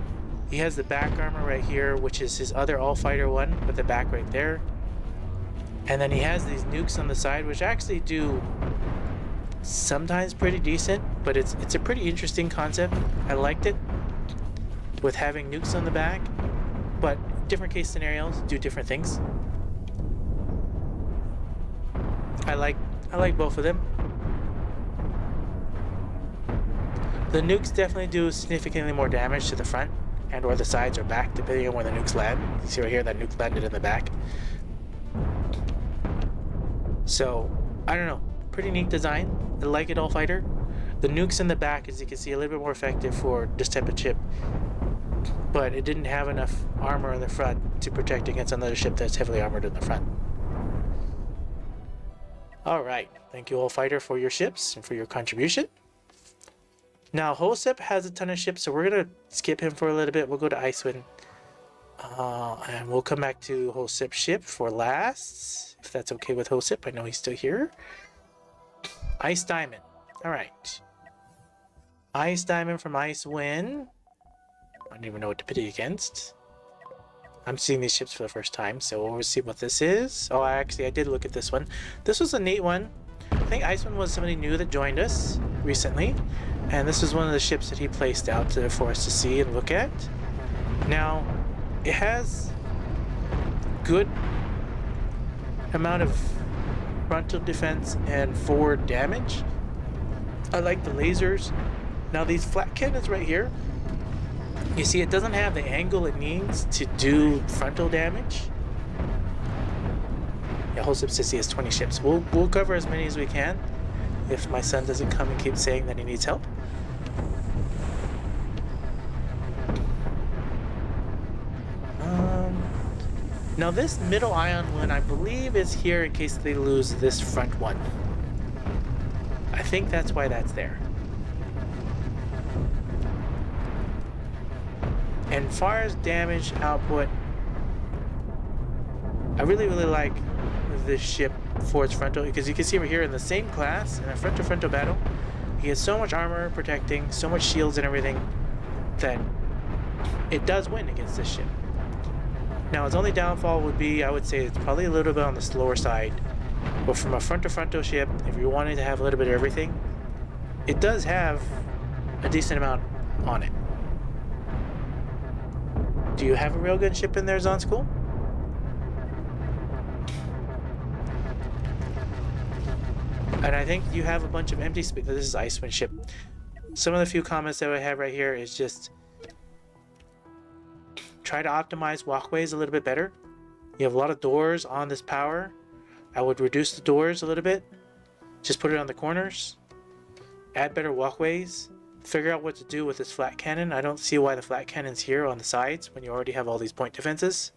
Speaker 1: He has the back armor right here, which is his other all-fighter one, with the back right there. And then he has these nukes on the side, which actually do sometimes pretty decent, but it's a pretty interesting concept. I liked it, with having nukes on the back, but different case scenarios do different things. I like both of them. The nukes definitely do significantly more damage to the front and or the sides or back, depending on where the nukes land. You see right here, that nuke landed in the back. So, I don't know. Pretty neat design. I like it, All Fighter. The nukes in the back, as you can see, a little bit more effective for this type of chip. But it didn't have enough armor in the front to protect against another ship that's heavily armored in the front. Alright, thank you All Fighter for your ships and for your contribution. Now Hosep has a ton of ships, so we're gonna skip him for a little bit. We'll go to Icewind. And we'll come back to Hosep's ship for last, if that's okay with Hosep. I know he's still here. Ice Diamond. Alright. Ice Diamond from Icewind. I don't even know what to pit it against. I'm seeing these ships for the first time, so we'll see what this is. Oh, I did look at this one. This was a neat one. I think Icewind was somebody new that joined us recently, and this is one of the ships that he placed out for us to see and look at. Now, it has good amount of frontal defense and forward damage. I like the lasers. Now these flat cannons right here, you see it doesn't have the angle it needs to do frontal damage. Yeah, Hosep says he has 20 ships. We'll cover as many as we can if my son doesn't come and keep saying that he needs help. Now this middle ion one, I believe, is here in case they lose this front one. I think that's why that's there. And as far as damage output, I really like this ship for its frontal, because you can see over here in the same class, in a front-to-frontal battle, he has so much armor protecting, so much shields and everything, that it does win against this ship. Now its only downfall would be, I would say, it's probably a little bit on the slower side, but from a front-to-frontal ship, if you're wanting to have a little bit of everything, it does have a decent amount on it. Do you have a railgun ship in there, Zon School? And I think you have a bunch of empty space. This is Icewind ship. Some of the few comments that I have right here is just try to optimize walkways a little bit better. You have a lot of doors on this power. I would reduce the doors a little bit. Just put it on the corners. Add better walkways. Figure out what to do with this flat cannon. I don't see why the flat cannon's here on the sides when you already have all these point defenses.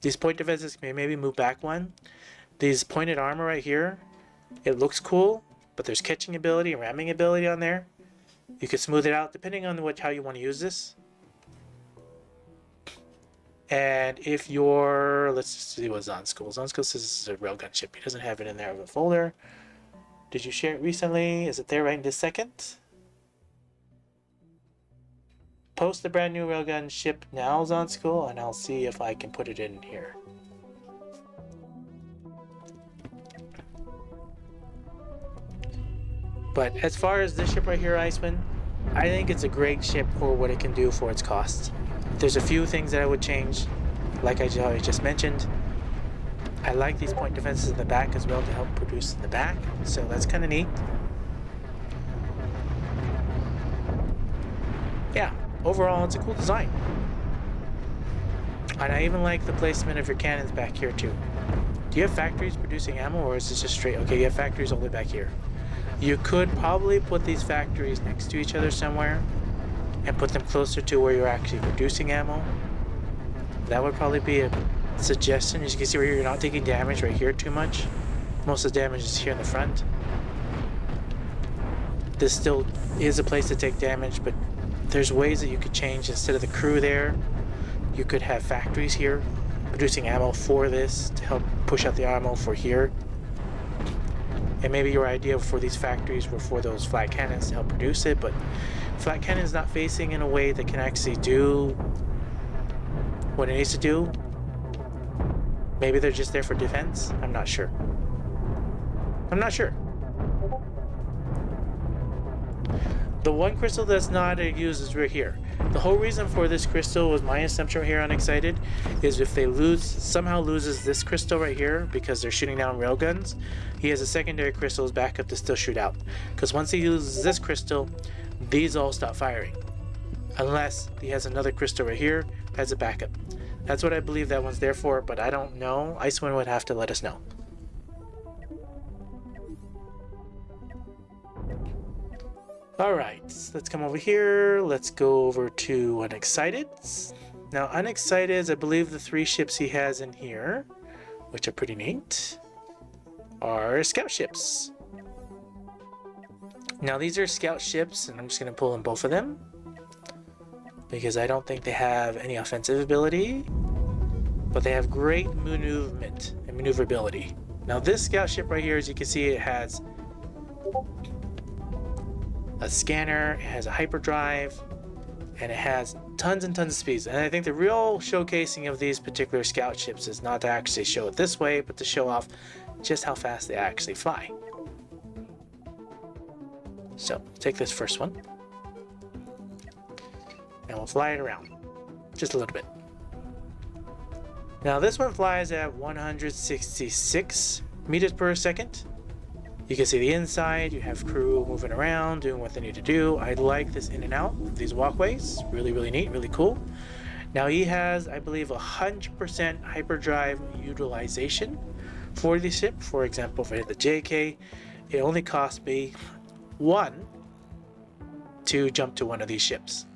Speaker 1: These point defenses may maybe move back one. These pointed armor right here, it looks cool, but there's catching ability and ramming ability on there. You can smooth it out depending on how you want to use this. And if you're, let's see what Zon School says this is a railgun ship. He doesn't have it in there of a folder. Did you share it recently? Is it there right in this second? post the brand new railgun ship now, Zonskool, and I'll see if I can put it in here. But as far as this ship right here, Iceman, I think it's a great ship for what it can do for its cost. There's a few things that I would change, like I just mentioned. I like these point defenses in the back as well to help produce in the back, so that's kind of neat. Yeah, overall it's a cool design. And I even like the placement of your cannons back here too. Do you have factories producing ammo, or is this just straight? Okay, you have factories all the way back here. You could probably put these factories next to each other somewhere and put them closer to where you're actually producing ammo. That would probably be a suggestion. As you can see right here, you're not taking damage right here too much. Most of the damage is here in the front. This still is a place to take damage, but there's ways that you could change. Instead of the crew there, you could have factories here producing ammo for this to help push out the ammo for here. And maybe your idea for these factories were for those flat cannons to help produce it, but flat cannons not facing in a way that can actually do what it needs to do. Maybe they're just there for defense. I'm not sure. I'm not sure. The one crystal that's not used is right here. The whole reason for this crystal was my assumption right here on Excited is if they somehow loses this crystal right here because they're shooting down railguns, he has a secondary crystal as backup to still shoot out. Because once he uses this crystal, these all stop firing. Unless he has another crystal right here as a backup. That's what I believe that one's there for, but I don't know. Icewind would have to let us know. Alright, let's come over here. Let's go over to Unexcited. Now, Unexcited, I believe the 3 ships he has in here, which are pretty neat, are scout ships. Now, these are scout ships, and I'm just going to pull in both of them because I don't think they have any offensive ability, but they have great movement and maneuverability. Now, this scout ship right here, as you can see, it has a scanner, it has a hyperdrive, and it has tons and tons of speeds. And I think the real showcasing of these particular scout ships is not to actually show it this way, but to show off just how fast they actually fly. So, take this first one, and we'll fly it around just a little bit. Now this one flies at 166 meters per second. You can see the inside, you have crew moving around, doing what they need to do. I like this in and out of these walkways. Really, really neat, really cool. Now he has, I believe, 100% hyperdrive utilization for the ship. For example, if I hit the JK, it only cost me 1 to jump to one of these ships.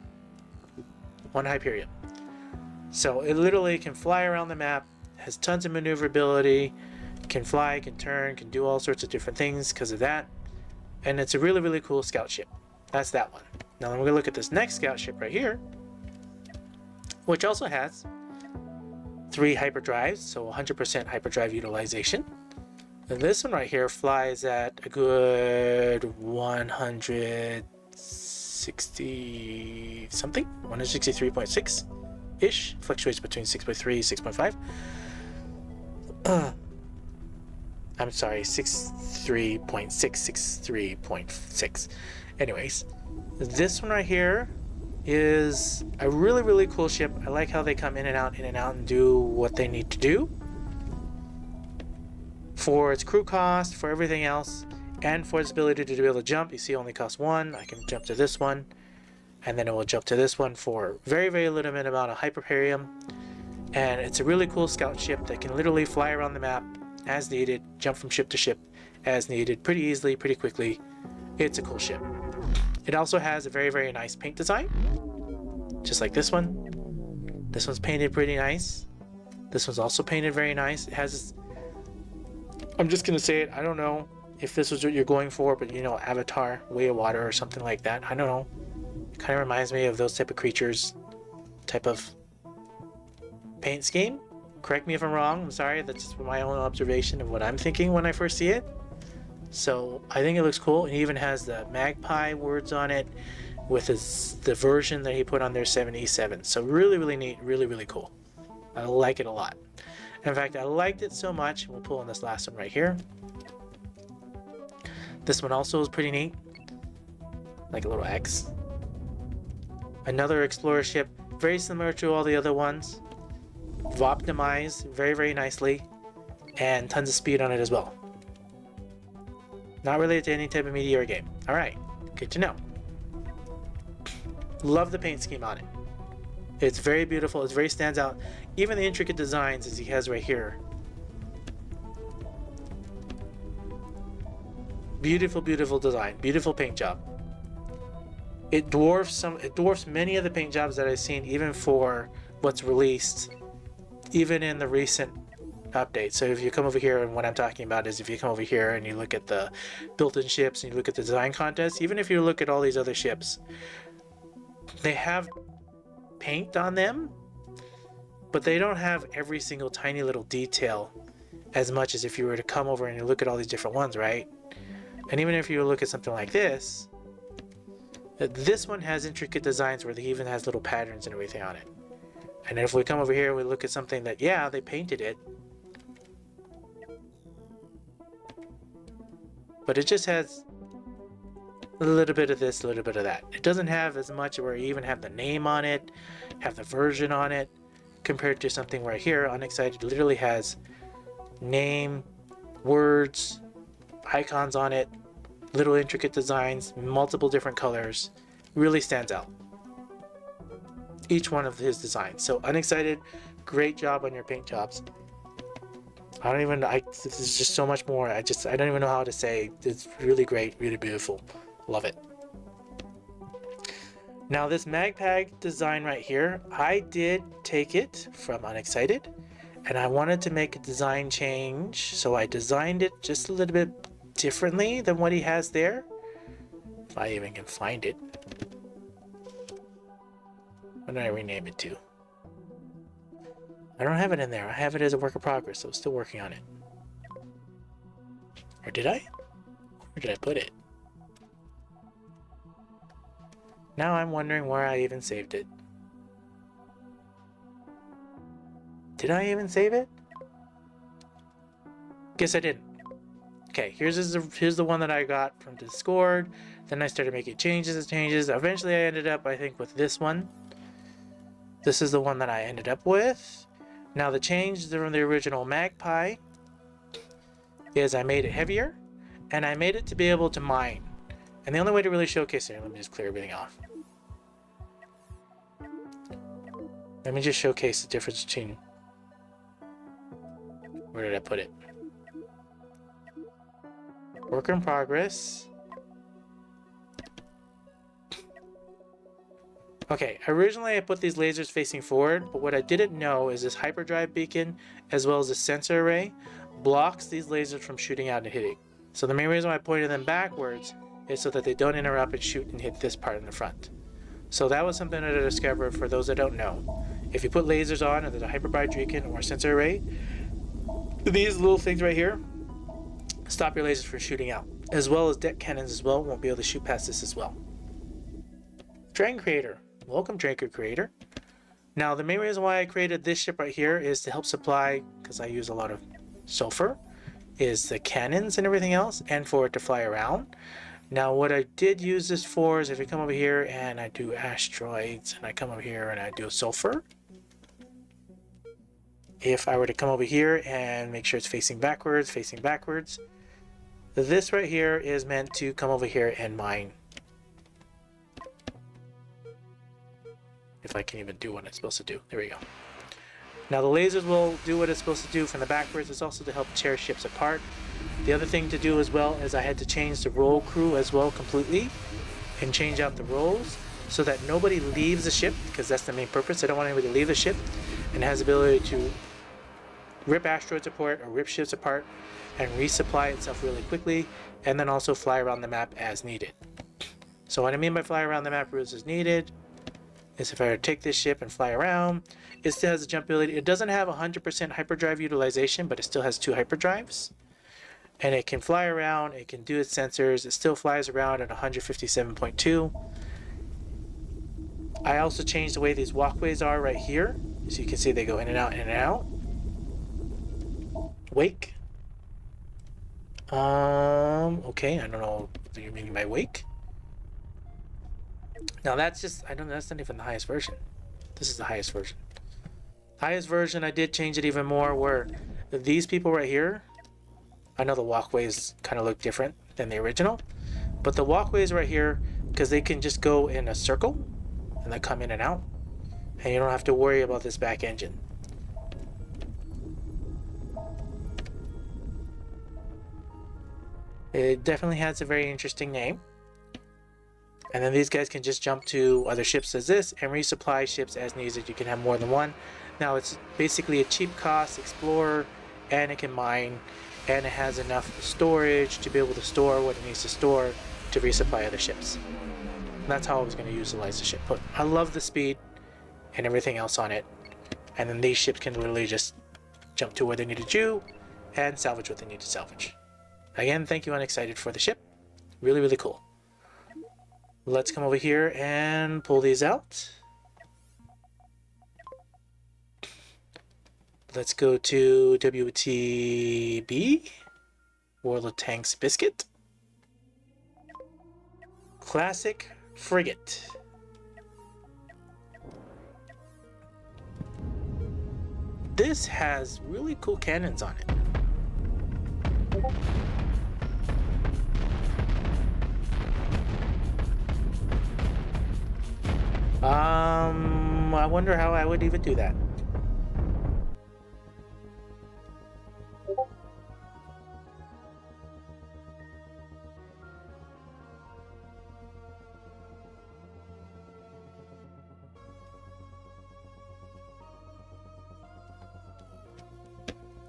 Speaker 1: 1 Hyperion. So it literally can fly around the map, has tons of maneuverability, can fly, can turn, can do all sorts of different things because of that. And it's a really, really cool scout ship. That's that one. Now we're going to look at this next scout ship right here, which also has 3 hyperdrives, so 100% hyperdrive utilization. And this one right here flies at a good 160 something, 163.6-ish, fluctuates between 6.3 6.5. I'm sorry, 63.6, 63.6. Anyways, this one right here is a really, really cool ship. I like how they come in and out, and do what they need to do. For its crew cost, for everything else, and for its ability to be able to jump. You see it only costs 1. I can jump to this one, and then it will jump to this one for very, very limited amount of Hyperium. And it's a really cool scout ship that can literally fly around the map as needed, jump from ship to ship as needed, pretty easily, pretty quickly. It's a cool ship. It also has a very, very nice paint design, just like this one. This one's painted pretty nice. This one's also painted very nice. It has, I'm just gonna say it, I don't know if this was what you're going for, but you know, Avatar, Way of Water or something like that. I don't know. It kind of reminds me of those type of creatures, type of paint scheme. Correct me if I'm wrong. I'm sorry. That's just my own observation of what I'm thinking when I first see it. So I think it looks cool. It even has the magpie words on it. with the version that he put on their 7E7. So really, really neat, really, really cool. I like it a lot. In fact, I liked it so much, we'll pull on this last one right here. This one also is pretty neat, like a little X. Another Explorer ship, very similar to all the other ones. Optimized very, very nicely, and tons of speed on it as well. Not related to any type of meteor game. Alright, good to know. Love the paint scheme on it. It's very beautiful, it very stands out. Even the intricate designs as he has right here. Beautiful, beautiful design, beautiful paint job. It dwarfs many of the paint jobs that I've seen, even for what's released, even in the recent update. So if you come over here, and what I'm talking about is if you come over here and you look at the built-in ships and you look at the design contest, even if you look at all these other ships, they have paint on them, but they don't have every single tiny little detail as much as if you were to come over and you look at all these different ones, right? And even if you look at something like this one has intricate designs where he even has little patterns and everything on it. And if we come over here and we look at something that, yeah, they painted it, but it just has a little bit of this, a little bit of that. It doesn't have as much where you even have the name on it, have the version on it, compared to something right here. Unexcited literally has name, words, icons on it, little intricate designs, multiple different colors. Really stands out, each one of his designs. So Unexcited, great job on your paint jobs. This is just so much more. I don't even know how to say. It's really great, really beautiful. Love it. Now this MagPag design right here, I did take it from Unexcited, and I wanted to make a design change, so I designed it just a little bit differently than what he has there. If I even can find it. What did I rename it to? I don't have it in there. I have it as a work in progress, so I'm still working on it. Or did I? Where did I put it? Now I'm wondering where I even saved it. Did I even save it? Guess I didn't. Okay, here's the one that I got from Discord. Then I started making changes. Eventually I ended up, I think, with this one. This is the one that I ended up with. Now the change from the original Magpie is I made it heavier, and I made it to be able to mine. And the only way to really showcase it, let me just clear everything off. Let me just showcase the difference between, where did I put it? Work in progress. Okay, originally I put these lasers facing forward, but what I didn't know is this hyperdrive beacon, as well as the sensor array, blocks these lasers from shooting out and hitting. So the main reason why I pointed them backwards is so that they don't interrupt and shoot and hit this part in the front. So that was something that I discovered for those that don't know. If you put lasers on, either the hyperdrive beacon or sensor array, these little things right here stop your lasers from shooting out, as well as deck cannons as well won't be able to shoot past this as well. Dragon Creator. Welcome, Dragon Creator. Now, the main reason why I created this ship right here is to help supply, because I use a lot of sulfur, is the cannons and everything else, and for it to fly around. Now, what I did use this for is if you come over here and I do asteroids, and I come over here and I do sulfur. If I were to come over here and make sure it's facing backwards, this right here is meant to come over here and mine. If I can even do what it's supposed to do. There we go. Now the lasers will do what it's supposed to do from the backwards. It's also to help tear ships apart. The other thing to do as well is I had to change the roll crew as well completely and change out the roles so that nobody leaves the ship, because that's the main purpose. I don't want anybody to leave the ship, and it has the ability to rip asteroids apart or rip ships apart and resupply itself really quickly, and then also fly around the map as needed. So what I mean by fly around the map as needed is if I were to take this ship and fly around, it still has a jump ability. It doesn't have 100% hyperdrive utilization, but it still has 2 hyperdrives. And it can fly around, it can do its sensors, it still flies around at 157.2. I also changed the way these walkways are right here. So you can see they go in and out, in and out. Wake. Okay, I don't know what you mean by wake. Now that's just, I don't know, that's not even the highest version. This is the highest version. Highest version, I did change it even more where these people right here, I know the walkways kind of look different than the original, but the walkways right here, because they can just go in a circle and then come in and out, and you don't have to worry about this back engine. It definitely has a very interesting name. And then these guys can just jump to other ships as this and resupply ships as needed. You can have more than one. Now it's basically a cheap cost explorer, and it can mine, and it has enough storage to be able to store what it needs to store to resupply other ships. And that's how I was going to utilize the ship. But I love the speed and everything else on it. And then these ships can literally just jump to where they need to do and salvage what they need to salvage. Again, thank you, Unexcited, for the ship. Really, really cool. Let's come over here and pull these out. Let's go to WTB, World of Tanks Biscuit. Classic Frigate. This has really cool cannons on it. I wonder how I would even do that.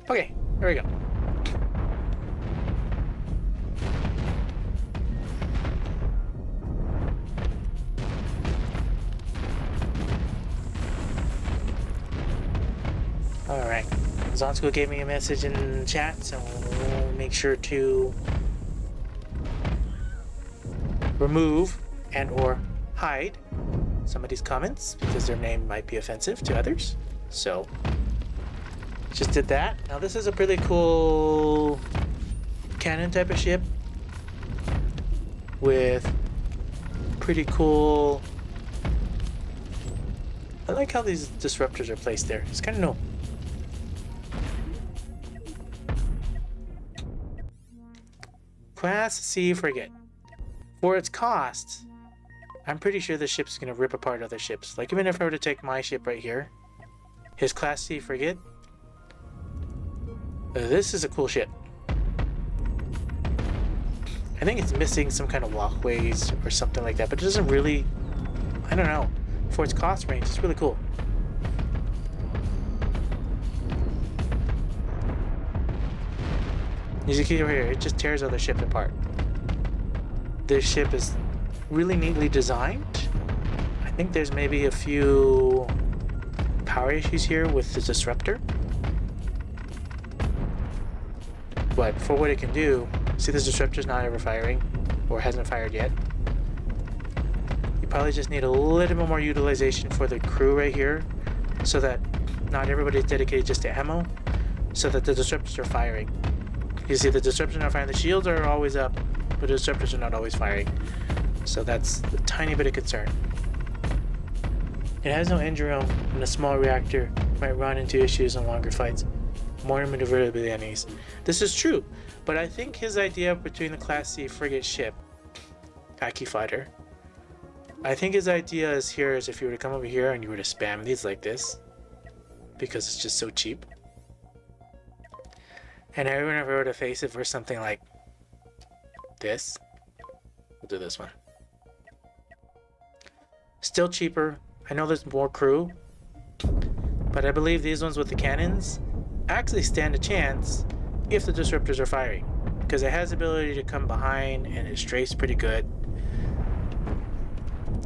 Speaker 1: Okay, there we go. Alright, Zonsko gave me a message in chat, so we'll make sure to remove and or hide some of these comments because their name might be offensive to others. So, just did that. Now this is a pretty cool cannon type of ship with pretty cool... I like how these disruptors are placed there. It's kind of new. Class C frigate. For its cost, I'm pretty sure this ship's gonna rip apart other ships. Like even if I were to take my ship right here, his Class C frigate, this is a cool ship. I think it's missing some kind of walkways or something like that, but it doesn't really, I don't know. For its cost range, it's really cool. As you can see over here, it just tears other ships apart. This ship is really neatly designed. I think there's maybe a few power issues here with the disruptor. But for what it can do, see this disruptor's not ever firing, or hasn't fired yet. You probably just need a little bit more utilization for the crew right here, so that not everybody's dedicated just to ammo, so that the disruptors are firing. You see the disruptors are not firing, the shields are always up, but the disruptors are not always firing. So that's a tiny bit of concern. It has no engine room, and a small reactor might run into issues in longer fights. More maneuverability enemies. This is true, but I think his idea between the Class C frigate ship, Aki fighter, I think his idea is here is if you were to come over here and you were to spam these like this, because it's just so cheap. And everyone ever were to face it for something like this, we'll do this one. Still cheaper. I know there's more crew, but I believe these ones with the cannons actually stand a chance if the disruptors are firing, because it has the ability to come behind and it strafes pretty good.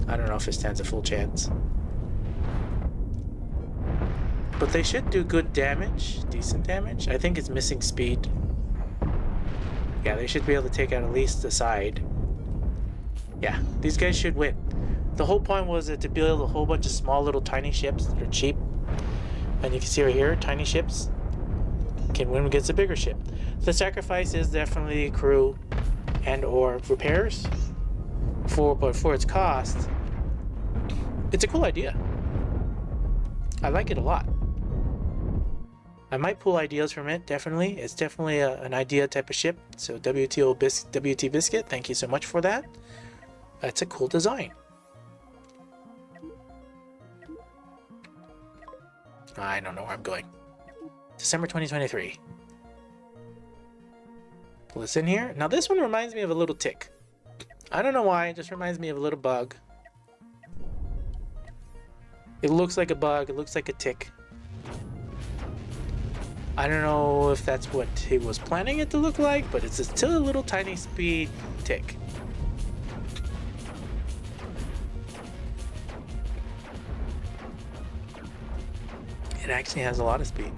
Speaker 1: I don't know if it stands a full chance, but they should do good damage, decent damage. I think it's missing speed. Yeah, they should be able to take out at least the side. Yeah, these guys should win. The whole point was to build a whole bunch of small little tiny ships that are cheap. And you can see right here, tiny ships can win against a bigger ship. The sacrifice is definitely crew and or repairs. But for its cost, it's a cool idea. I like it a lot. I might pull ideas from it, definitely. It's definitely an idea type of ship. So WT Biscuit, thank you so much for that. That's a cool design. I don't know where I'm going. December 2023. Pull this in here. Now this one reminds me of a little tick. I don't know why, it just reminds me of a little bug. It looks like a bug, it looks like a tick. I don't know if that's what he was planning it to look like, but it's still a little tiny speed tick. It actually has a lot of speed.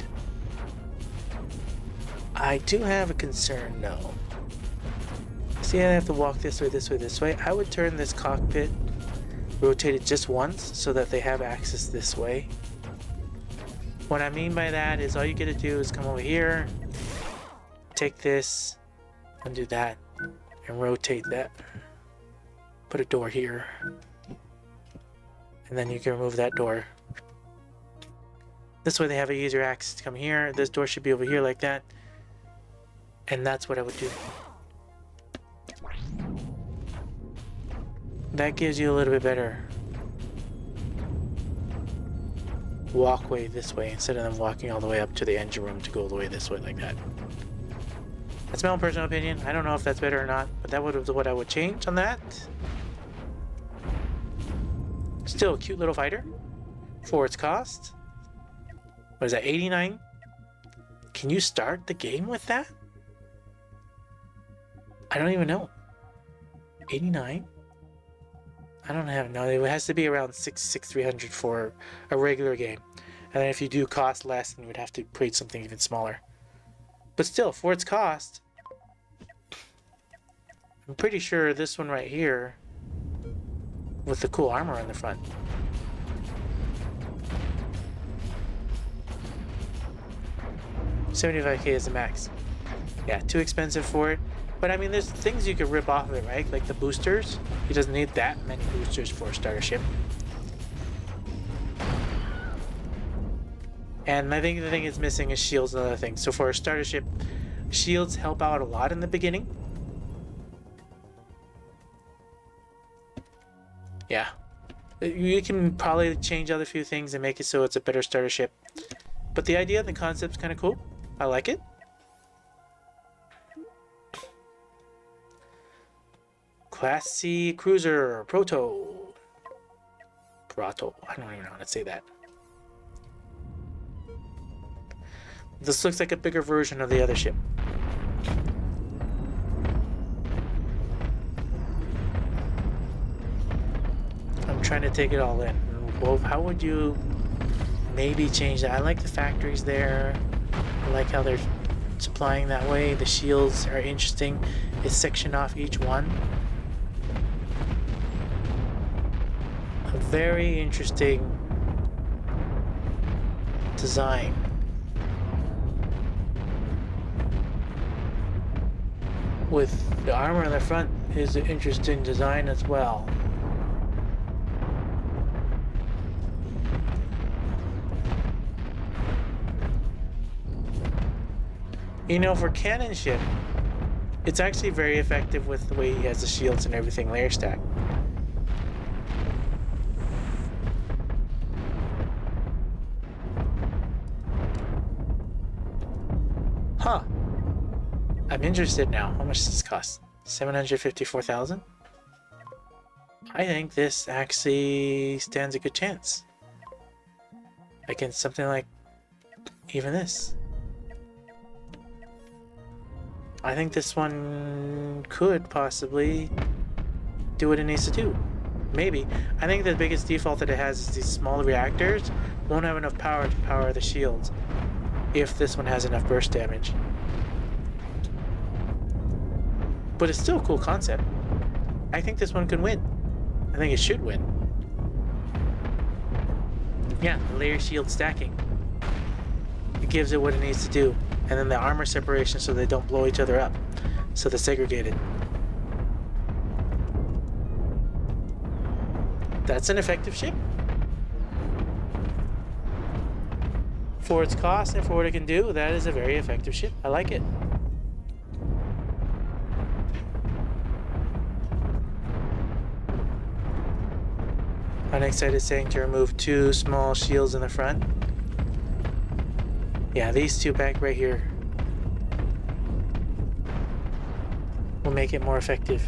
Speaker 1: I do have a concern though. See, I have to walk this way, this way, this way. I would turn this cockpit, rotate it just once so that they have access this way. What I mean by that is all you gotta do is come over here, take this, undo that, and rotate that. Put a door here. And then you can remove that door. This way they have a easier access to come here. This door should be over here like that. And that's what I would do. That gives you a little bit better walkway this way instead of them walking all the way up to the engine room to go all the way this way like that. That's my own personal opinion. I don't know if that's better or not, but that would be what I would change on that. Still a cute little fighter for its cost. What is that, 89? Can you start the game with that? I don't even know. 89? I don't have, no, it has to be around 300 for a regular game. And then if you do cost less, then you would have to create something even smaller. But still, for its cost, I'm pretty sure this one right here, with the cool armor on the front. $75K is the max. Yeah, too expensive for it. But I mean, there's things you could rip off of it, right? Like the boosters. He doesn't need that many boosters for a starter ship. And I think the thing it's missing is shields and other things. So for a starter ship, shields help out a lot in the beginning. Yeah. You can probably change other few things and make it so it's a better starter ship. But the idea, the concept's kind of cool. I like it. Class C Cruiser Proto. I don't even know how to say that. This looks like a bigger version of the other ship. I'm trying to take it all in. Well, how would you maybe change that? I like the factories there. I like how they're supplying that way. The shields are interesting. It's sectioned off each one. A very interesting design. With the armor on the front is an interesting design as well. You know, for cannon ship, it's actually very effective with the way he has the shields and everything layer stack. Huh. I'm interested now. How much does this cost? 754,000? I think this actually stands a good chance against something like even this. I think this one could possibly do what it needs to do. Maybe. I think the biggest default that it has is these small reactors won't have enough power to power the shields if this one has enough burst damage. But it's still a cool concept. I think this one can win. I think it should win. Yeah, layer shield stacking. It gives it what it needs to do. And then the armor separation so they don't blow each other up. So they're segregated. That's an effective ship. For its cost and for what it can do, that is a very effective ship. I like it. Unexcited saying to remove 2 small shields in the front. Yeah, these 2 back right here will make it more effective.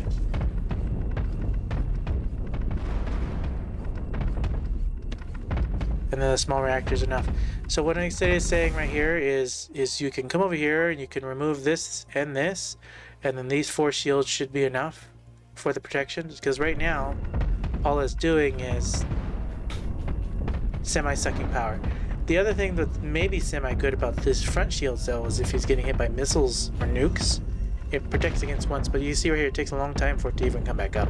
Speaker 1: And then the small reactor is enough. So what Unexcited is saying right here is you can come over here and you can remove this, and then these 4 shields should be enough for the protection. Because right now, all it's doing is semi-sucking power. The other thing that may be semi-good about this front shield though is if he's getting hit by missiles or nukes, it protects against once, but you see right here, it takes a long time for it to even come back up.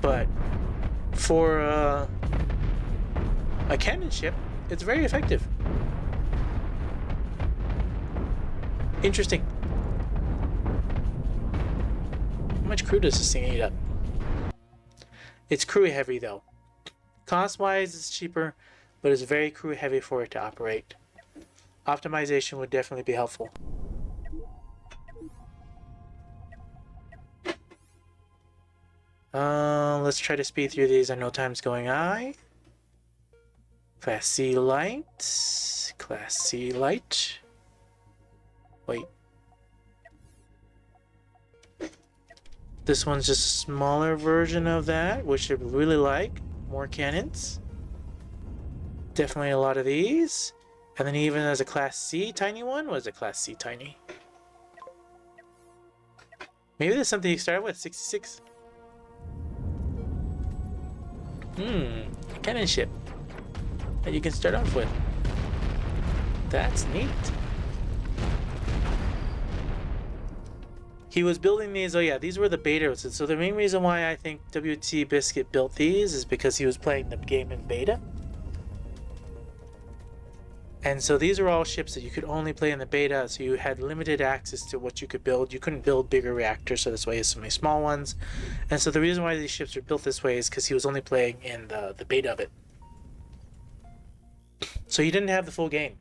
Speaker 1: But for a cannon ship, it's very effective. Interesting. How much crew does this thing eat up? It's crew heavy though. Cost-wise, it's cheaper, but it's very crew heavy for it to operate. Optimization would definitely be helpful. Let's try to speed through these. I know time's going high. Class C light. Class C light. Wait. This one's just a smaller version of that, which I really like. More cannons. Definitely a lot of these. And then even as a Class C tiny one, what is a Class C tiny? Maybe there's something you start with, 66. A cannon ship that you can start off with. That's neat. He was building these, oh yeah, these were the betas. So the main reason why I think WT Biscuit built these is because he was playing the game in beta. And so these are all ships that you could only play in the beta, so you had limited access to what you could build. You couldn't build bigger reactors, so that's why he has so many small ones. And so the reason why these ships are built this way is because he was only playing in the beta of it. So you didn't have the full game.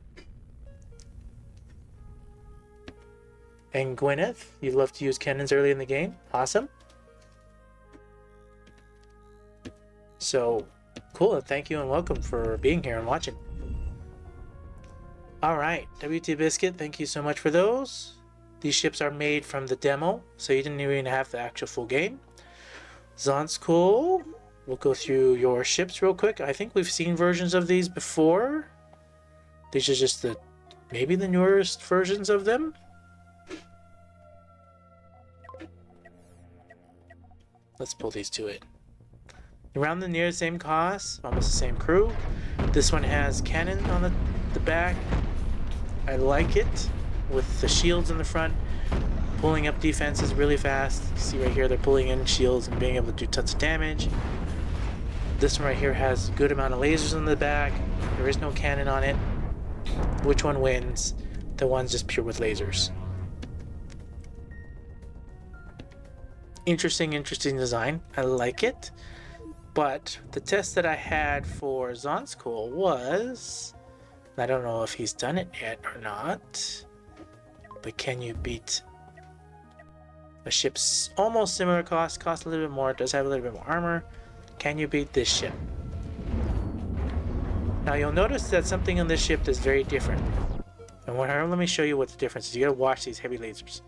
Speaker 1: And Gwyneth, you love to use cannons early in the game. Awesome. So, cool. Thank you and welcome for being here and watching. Alright, WT Biscuit, thank you so much for those. These ships are made from the demo, so you didn't even have the actual full game. Zon's cool. We'll go through your ships real quick. I think we've seen versions of these before. These are just maybe the newest versions of them. Let's pull these to it. Around the near same cost, almost the same crew. This one has cannon on the back. I like it with the shields in the front, pulling up defenses really fast. You see right here, they're pulling in shields and being able to do tons of damage. This one right here has a good amount of lasers in the back. There is no cannon on it. Which one wins? The one's just pure with lasers. Interesting design. I like it. But the test that I had for Zonskool was, I don't know if he's done it yet or not, but can you beat a ship's almost similar cost a little bit more, it does have a little bit more armor. Can you beat this ship? Now you'll notice that something on this ship is very different. And let me show you what the difference is. You gotta watch these heavy lasers.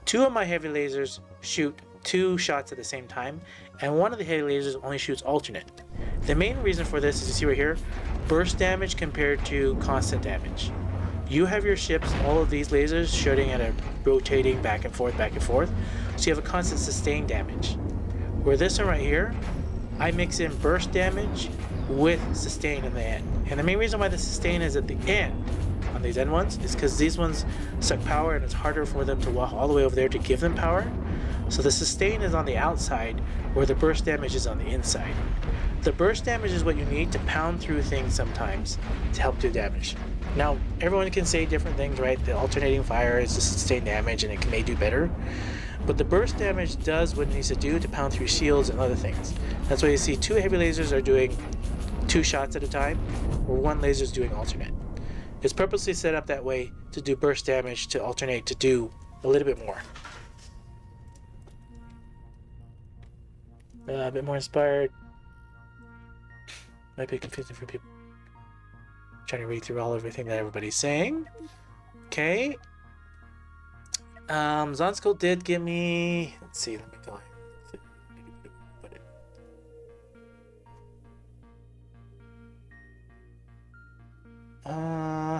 Speaker 1: 2 of my heavy lasers shoot 2 shots at the same time, and one of the heavy lasers only shoots alternate. The main reason for this is, you see right here, burst damage compared to constant damage. You have your ships, all of these lasers shooting at a rotating back and forth, so you have a constant sustained damage. Where this one right here, I mix in burst damage with sustain in the end. And the main reason why the sustain is at the end on these end ones is because these ones suck power and it's harder for them to walk all the way over there to give them power. So the sustain is on the outside, where the burst damage is on the inside. The burst damage is what you need to pound through things sometimes to help do damage. Now, everyone can say different things, right? The alternating fire is the sustain damage and it may do better. But the burst damage does what it needs to do to pound through shields and other things. That's why you see 2 heavy lasers are doing 2 shots at a time, or 1 laser is doing alternate. It's purposely set up that way to do burst damage, to alternate, to do a little bit more. A bit more inspired. Might be confusing for people. Trying to read through everything that everybody's saying. Okay. Zonsko did give me. Let's see. Let me go. Put it.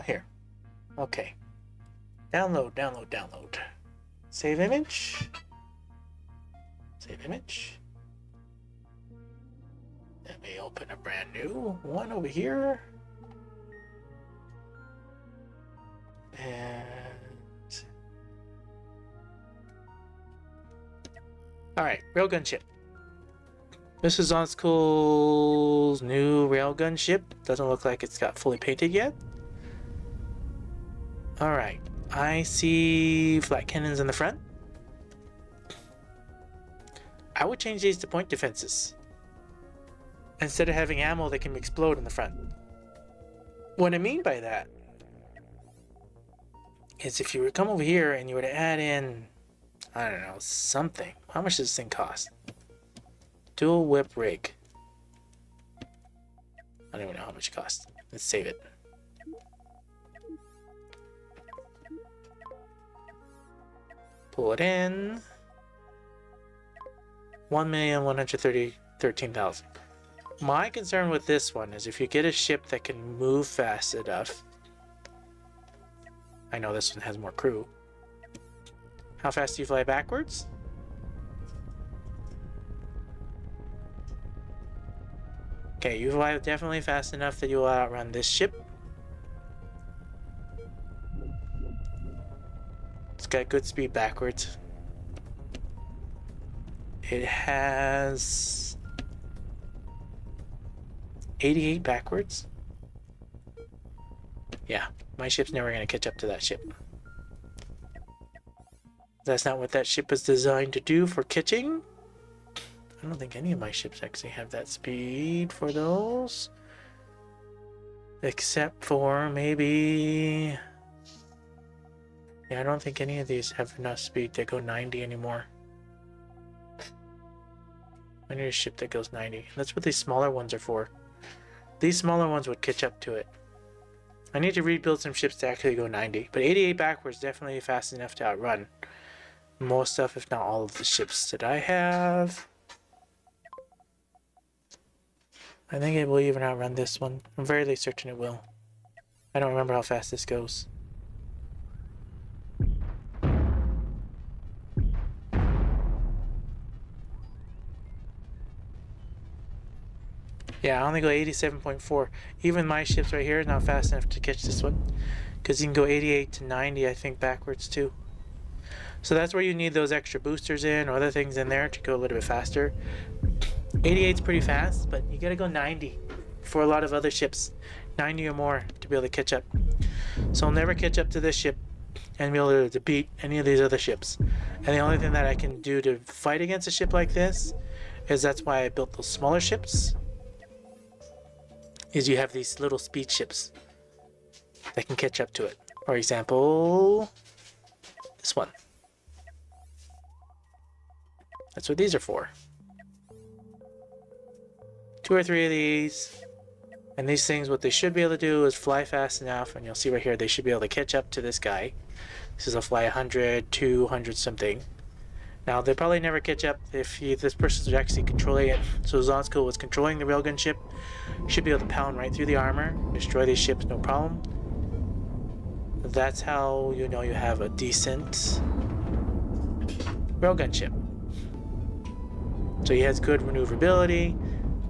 Speaker 1: Here. Okay. Download. Save image. Save image. Let me open a brand new one over here. And alright, railgun ship. This is Zonsko's new railgun ship. Doesn't look like it's got fully painted yet. Alright, I see flat cannons in the front. I would change these to point defenses, instead of having ammo that can explode in the front. What I mean by that is if you were to come over here and you were to add in, I don't know, something. How much does this thing cost? Dual whip rig. I don't even know how much it costs. Let's save it. Pull it in. 1,113,000. My concern with this one is if you get a ship that can move fast enough. I know this one has more crew. How fast do you fly backwards? Okay, you fly definitely fast enough that you will outrun this ship. It's got good speed backwards. It has 88 backwards. Yeah, my ship's never going to catch up to that ship. That's not what that ship is designed to do for catching. I don't think any of my ships actually have that speed for those. Except for maybe... Yeah, I don't think any of these have enough speed to go 90 anymore. I need a ship that goes 90. That's what these smaller ones are for. These smaller ones would catch up to it. I need to rebuild some ships to actually go 90. But 88 backwards definitely fast enough to outrun most stuff, if not all of the ships that I have. I think it will even outrun this one. I'm fairly certain it will. I don't remember how fast this goes. Yeah, I only go 87.4. Even my ships right here is not fast enough to catch this one. Because you can go 88 to 90, I think, backwards too. So that's where you need those extra boosters in or other things in there to go a little bit faster. 88 is pretty fast, but you gotta go 90 for a lot of other ships. 90 or more to be able to catch up. So I'll never catch up to this ship and be able to beat any of these other ships. And the only thing that I can do to fight against a ship like this is that's why I built those smaller ships. Is you have these little speed ships that can catch up to it. For example, this one. That's what these are for. 2 or 3 of these. And these things, what they should be able to do is fly fast enough, and you'll see right here, they should be able to catch up to this guy. This is a fly 100, 200 something. Now, they'll probably never catch up if this person's actually controlling it. So Zonsko was controlling the railgun ship. Should be able to pound right through the armor, destroy these ships, no problem. That's how you know you have a decent railgun ship. So he has good maneuverability.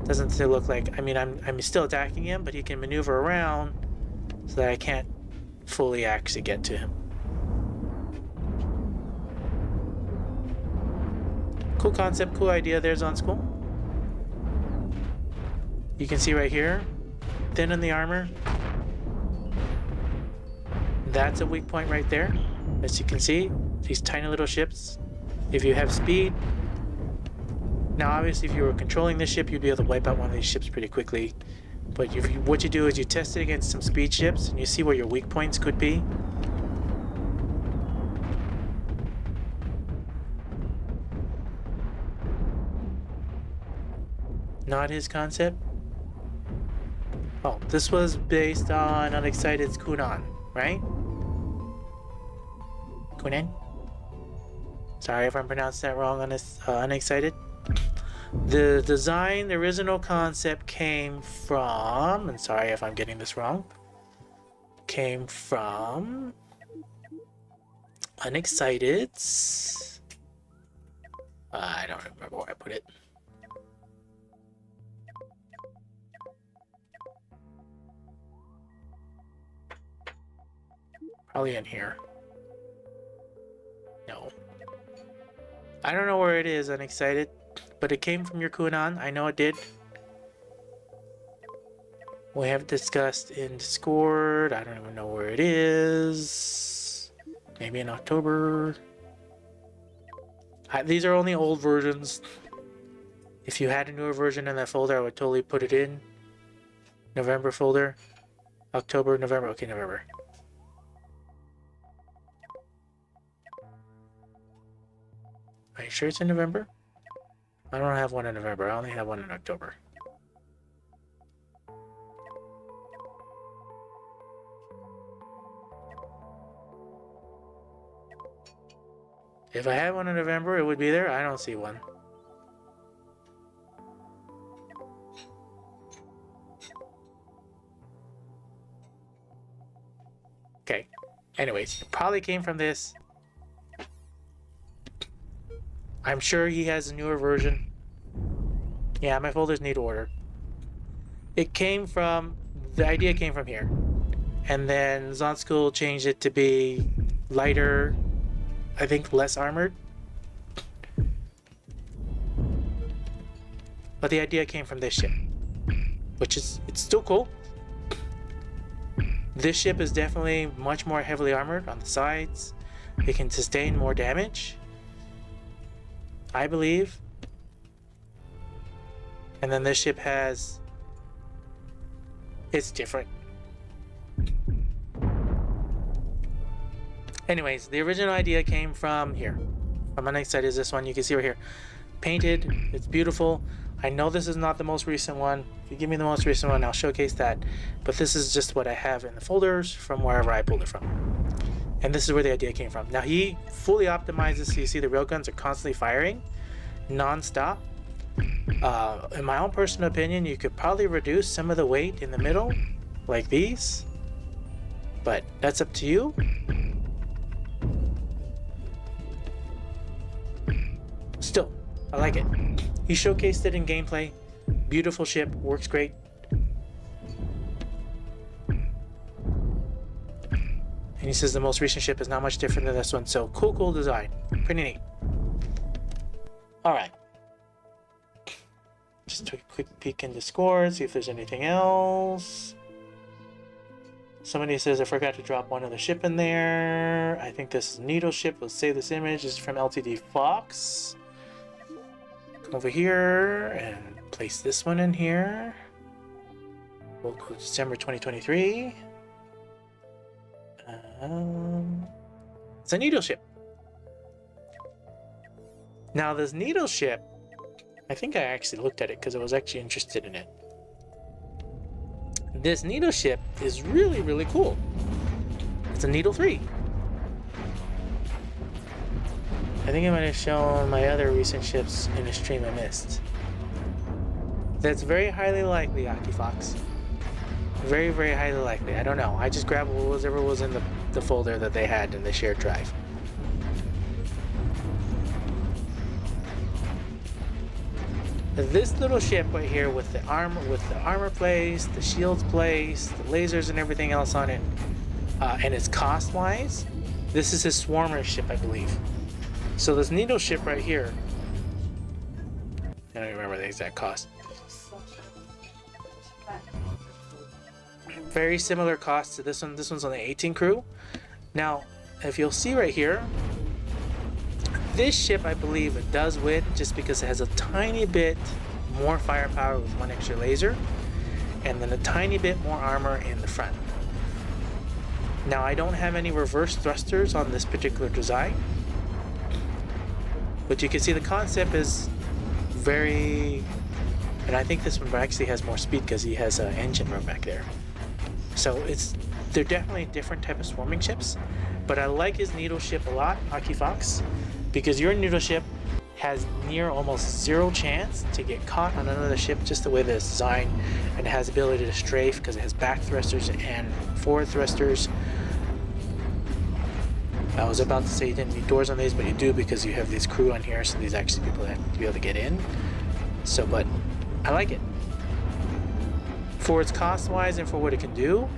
Speaker 1: Doesn't look like, I mean, I'm still attacking him, but he can maneuver around so that I can't fully actually get to him. Cool concept, cool idea. There's on school. You can see right here, thin in the armor. That's a weak point right there. As you can see, these tiny little ships. If you have speed, now obviously if you were controlling this ship, you'd be able to wipe out one of these ships pretty quickly. But what you do is you test it against some speed ships and you see where your weak points could be. Not his concept. Oh, this was based on Unexcited's Kunan, right? Kunan? Sorry if I'm pronouncing that wrong on this Unexcited. The design, the original concept came from, and sorry if I'm getting this wrong, came from Unexcited's, I don't remember where I put it. Probably in here. No. I don't know where it is, Unexcited, but it came from your Kunan. I know it did. We have discussed in Discord. I don't even know where it is. Maybe in October. These are only old versions. If you had a newer version in that folder, I would totally put it in. November folder. October, November. Okay, November. Are you sure it's in November? I don't have one in November. I only have one in October. If I had one in November, it would be there. I don't see one. Okay. Anyways, it probably came from this. I'm sure he has a newer version. Yeah, my folders need order. It came from, the idea came from here. And then Zonskool changed it to be lighter, I think less armored. But the idea came from this ship. Which is, it's still cool. This ship is definitely much more heavily armored on the sides. It can sustain more damage, I believe. And then this ship has, it's different. Anyways, the original idea came from here. On my next side is this one. You can see right here. Painted, it's beautiful. I know this is not the most recent one. If you give me the most recent one, I'll showcase that. But this is just what I have in the folders from wherever I pulled it from. And this is where the idea came from. Now he fully optimizes, so you see the railguns are constantly firing non-stop. In my own personal opinion, you could probably reduce some of the weight in the middle, like these. But that's up to you. Still, I like it. He showcased it in gameplay. Beautiful ship, works great. And he says the most recent ship is not much different than this one. So cool design. Pretty neat. Alright. Just took a quick peek in Discord, see if there's anything else. Somebody says I forgot to drop one of the ship in there. I think this is Needle ship. Let's save this image. This is from LTD Fox. Come over here and place this one in here. We'll go December 2023. It's a Needle ship. Now this Needle ship, I think I actually looked at it because I was actually interested in it. This Needle ship is really cool. It's a Needle 3. I think I might have shown my other recent ships in a stream I missed. That's very highly likely, Aki Fox. Very highly likely. I don't know. I just grabbed whatever was in the folder that they had in the shared drive. This little ship right here with the armor placed, the shields placed, the lasers and everything else on it, and its cost-wise, this is his Swarmer ship, I believe. So this Needle ship right here I don't remember the exact cost. Very similar cost to this one. This one's on the 18 crew. Now, if you'll see right here, this ship, I believe, it does win just because it has a tiny bit more firepower with one extra laser, and then a tiny bit more armor in the front. Now, I don't have any reverse thrusters on this particular design, but you can see the concept is very, and I think this one actually has more speed because he has an engine room back there. So they're definitely a different type of swarming ships, but I like his needle ship a lot, Hockey Fox, because your needle ship has near almost zero chance to get caught on another ship just the way that it's designed, and it has the ability to strafe because it has back thrusters and forward thrusters. I was about to say you didn't need doors on these, but you do because you have these crew on here, so these actually people that have to be able to get in. So, but I like it. For its cost-wise and for what it can do,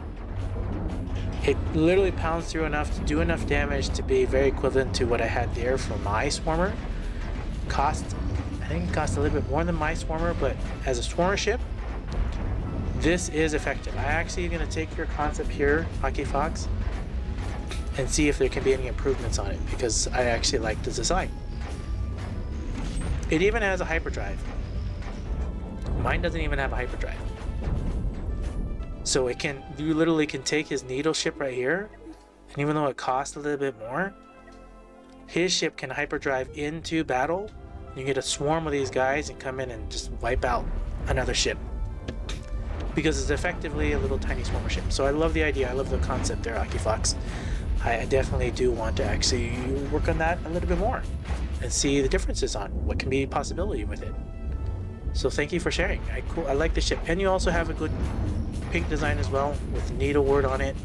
Speaker 1: it literally pounds through enough to do enough damage to be very equivalent to what I had there for my Swarmer. I think it costs a little bit more than my Swarmer, but as a Swarmer ship, this is effective. I actually going to take your concept here, Hockey Fox, and see if there can be any improvements on it, because I actually like the design. It even has a hyperdrive. Mine doesn't even have a hyperdrive. So you literally can take his needle ship right here, and even though it costs a little bit more, his ship can hyperdrive into battle. You get a swarm of these guys and come in and just wipe out another ship, because it's effectively a little tiny swarmer ship. So I love the idea. I love the concept there, Hockey Fox. I definitely do want to actually work on that a little bit more and see the differences on what can be a possibility with it. So thank you for sharing. I like the ship. And you also have a good pink design as well with needlework on it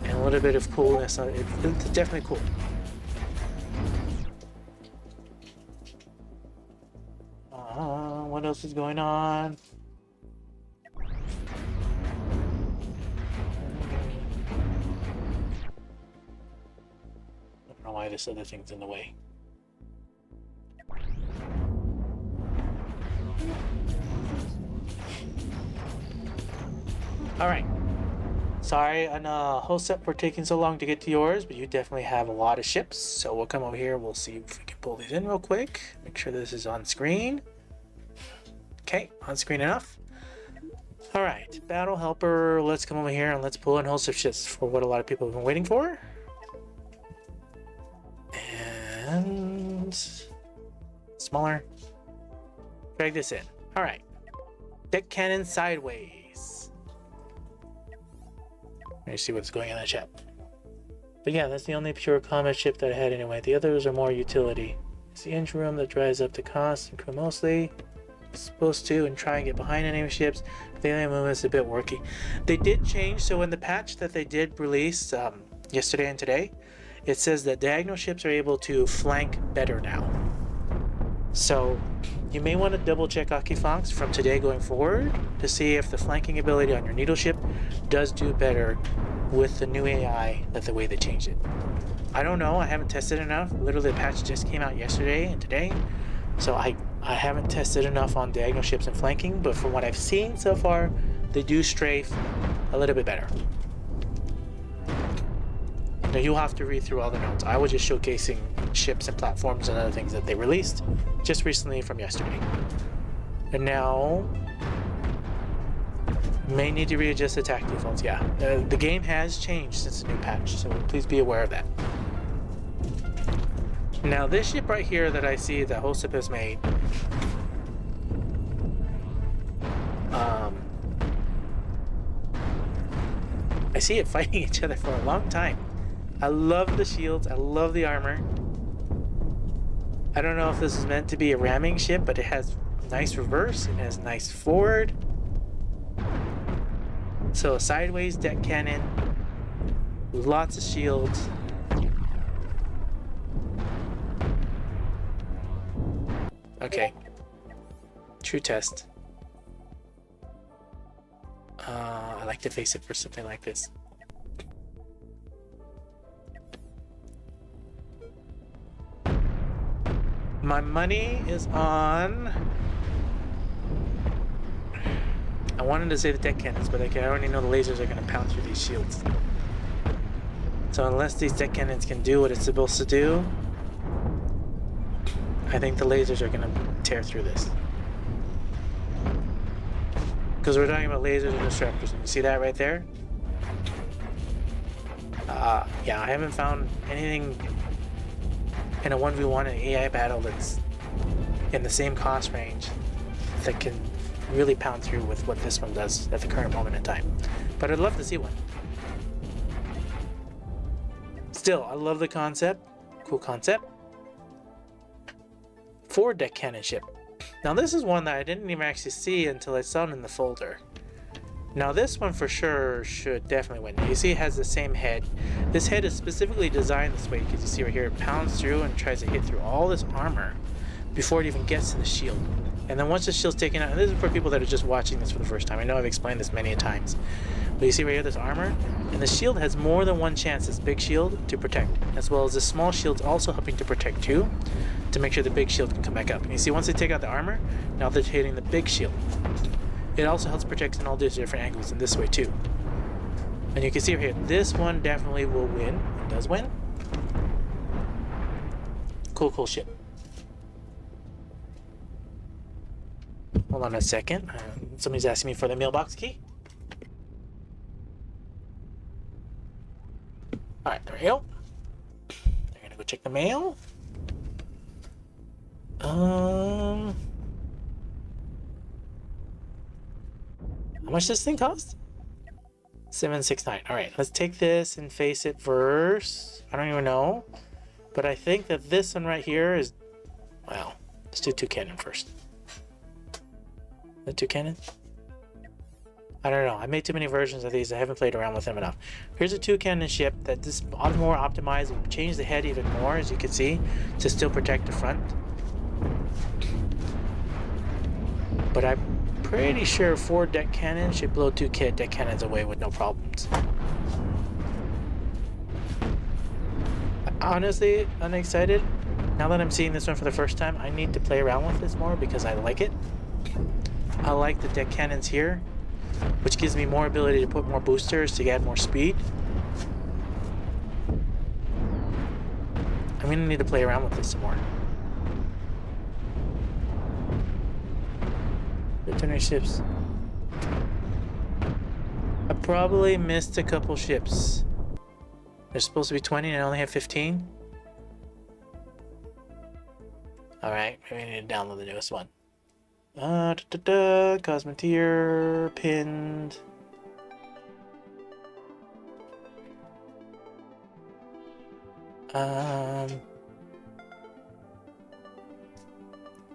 Speaker 1: and a little bit of coolness. It's definitely cool. What else is going on? I don't know why this other thing's in the way. Alright. Sorry on host up for taking so long to get to yours, but you definitely have a lot of ships. So we'll come over here, we'll see if we can pull these in real quick. Make sure this is on screen. Okay, on screen enough. Alright, Battle Helper, let's come over here and let's pull in host of ships for what a lot of people have been waiting for. And smaller. Drag this in. Alright. Deck cannon sideways. Let me see what's going on in the chat. But yeah, that's the only pure combat ship that I had anyway. The others are more utility. It's the engine room that drives up the cost and crew mostly. It's supposed to and try and get behind enemy ships. But the alien movement is a bit worky. They did change, so in the patch that they did release yesterday and today, it says that diagonal ships are able to flank better now. So you may want to double check Hockey Fox from today going forward to see if the flanking ability on your needle ship does do better with the new AI, that the way they changed it. I don't know, I haven't tested enough. Literally the patch just came out yesterday and today, so I haven't tested enough on diagonal ships and flanking, but from what I've seen so far, they do strafe a little bit better. Now you'll have to read through all the notes. I was just showcasing ships and platforms and other things that they released just recently from yesterday. And now, may need to readjust attack defaults. Yeah, the game has changed since the new patch, so please be aware of that. Now this ship right here that I see that Hosip has made, I see it fighting each other for a long time. I love the shields, I love the armor. I don't know if this is meant to be a ramming ship, but it has nice reverse, it has nice forward. So a sideways deck cannon, lots of shields. Okay, true test. I like to face it for something like this. My money is on wanted to say the deck cannons, but I already know the lasers are going to pound through these shields. So unless these deck cannons can do what it's supposed to do, I think the lasers are going to tear through this. Because we're talking about lasers and disruptors. And you see that right there? Yeah, I haven't found anything in a 1v1 and AI battle that's in the same cost range that can really pound through with what this one does at the current moment in time. But I'd love to see one. Still, I love the concept. Cool concept. 4-deck cannon ship. Now this is one that I didn't even actually see until I saw it in the folder. Now this one for sure should definitely win. You see it has the same head. This head is specifically designed this way because you see right here it pounds through and tries to hit through all this armor before it even gets to the shield. And then once the shield's taken out, and this is for people that are just watching this for the first time. I know I've explained this many times. But you see right here this armor? And the shield has more than one chance, this big shield, to protect. As well as this small shield's also helping to protect too, to make sure the big shield can come back up. And you see once they take out the armor, now they're hitting the big shield. It also helps protect in all these different angles in this way too. And you can see right here, this one definitely will win. It does win. Cool ship. Hold on a second. Somebody's asking me for the mailbox key. Alright, there we go. They're gonna go check the mail. How much does this thing cost? $769. Alright, let's take this and face it first. I don't even know. But I think that this one right here is... Well, let's do 2 cannon first. The 2 cannon? I don't know. I made too many versions of these. I haven't played around with them enough. Here's a 2 cannon ship that this more optimized. We'll change the head even more, as you can see, to still protect the front. But I'm pretty sure 4 deck cannons should blow 2 deck cannons away with no problems. Honestly, I'm excited. Now that I'm seeing this one for the first time, I need to play around with this more because I like it. I like the deck cannons here, which gives me more ability to put more boosters to add more speed. I'm gonna need to play around with this some more. Returning ships. I probably missed a couple ships. There's supposed to be 20 and I only have 15. Alright, maybe I need to download the newest one. Cosmoteer, pinned.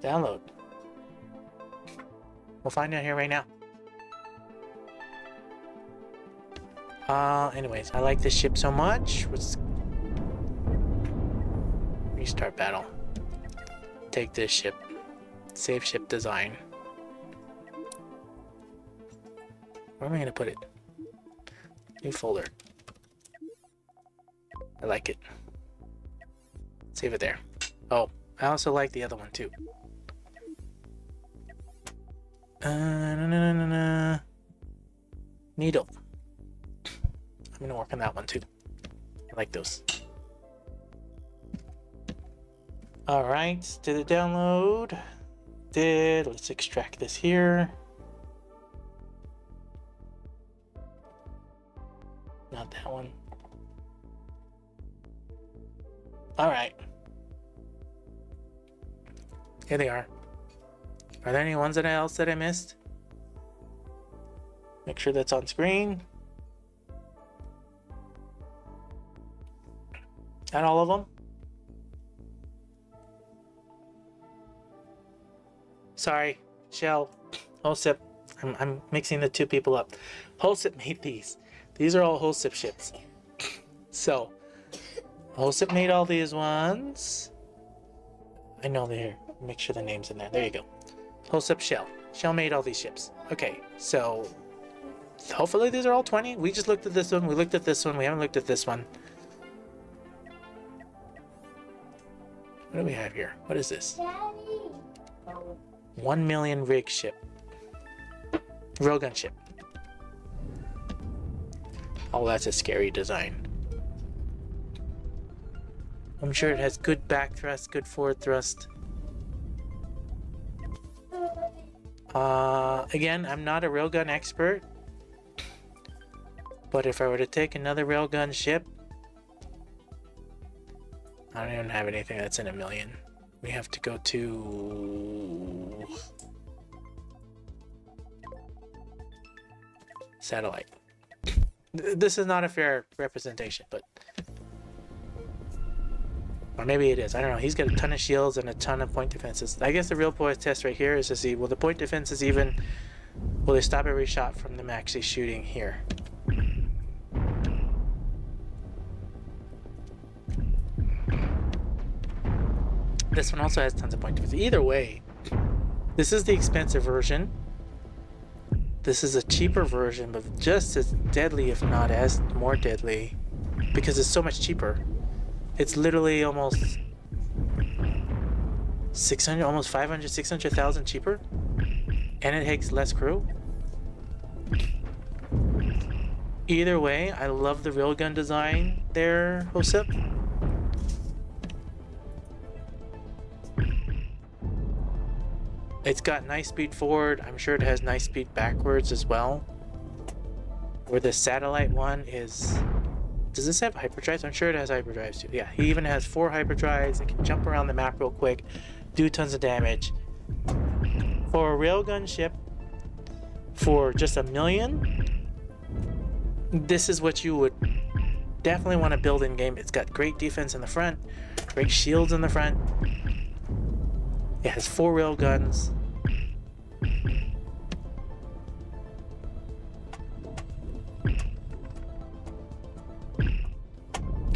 Speaker 1: Download. We'll find out here right now. Anyways, I like this ship so much. Let's restart battle. Take this ship. Save ship design. Where am I gonna put it? New folder. I like it. Save it there. Oh, I also like the other one too. Needle. I'm gonna work on that one too. I like those. Alright, did it download? Did. Let's extract this here. Not that one. Alright. Here they are. Are there any ones else that I missed? Make sure that's on screen. And all of them? Sorry, Shell, Hosip. I'm mixing the two people up. Hosip made these. These are all Hosip ships. So, Hosip made all these ones. I know they're here. Make sure the name's in there. There you go. Hosip Shell. Shell made all these ships. Okay, so hopefully these are all 20. We just looked at this one. We looked at this one. We haven't looked at this one. What do we have here? What is this?
Speaker 3: Daddy.
Speaker 1: 1 million rig ship. Railgun ship. Oh, that's a scary design. I'm sure it has good back thrust, good forward thrust. Again, I'm not a railgun expert, but if I were to take another railgun ship, I don't even have anything that's in a million. We have to go to satellite. This is not a fair representation, but or maybe it is. I don't know. He's got a ton of shields and a ton of point defenses. I guess the real point test right here is to see, will the point defenses even, will they stop every shot from them actually shooting here? This one also has tons of point defense. Either way, this is the expensive version. This is a cheaper version, but just as deadly, if not as more deadly, because it's so much cheaper. It's literally almost 600, almost 500, 600,000 cheaper, and it takes less crew. Either way, I love the railgun design there, Josep. It's got nice speed forward. I'm sure it has nice speed backwards as well. Where the satellite one is... Does this have hyperdrives? I'm sure it has hyperdrives too. Yeah, he even has 4 hyperdrives. It can jump around the map real quick, do tons of damage. For a railgun ship, for just $1 million, this is what you would definitely want to build in game. It's got great defense in the front, great shields in the front. It has 4 railguns.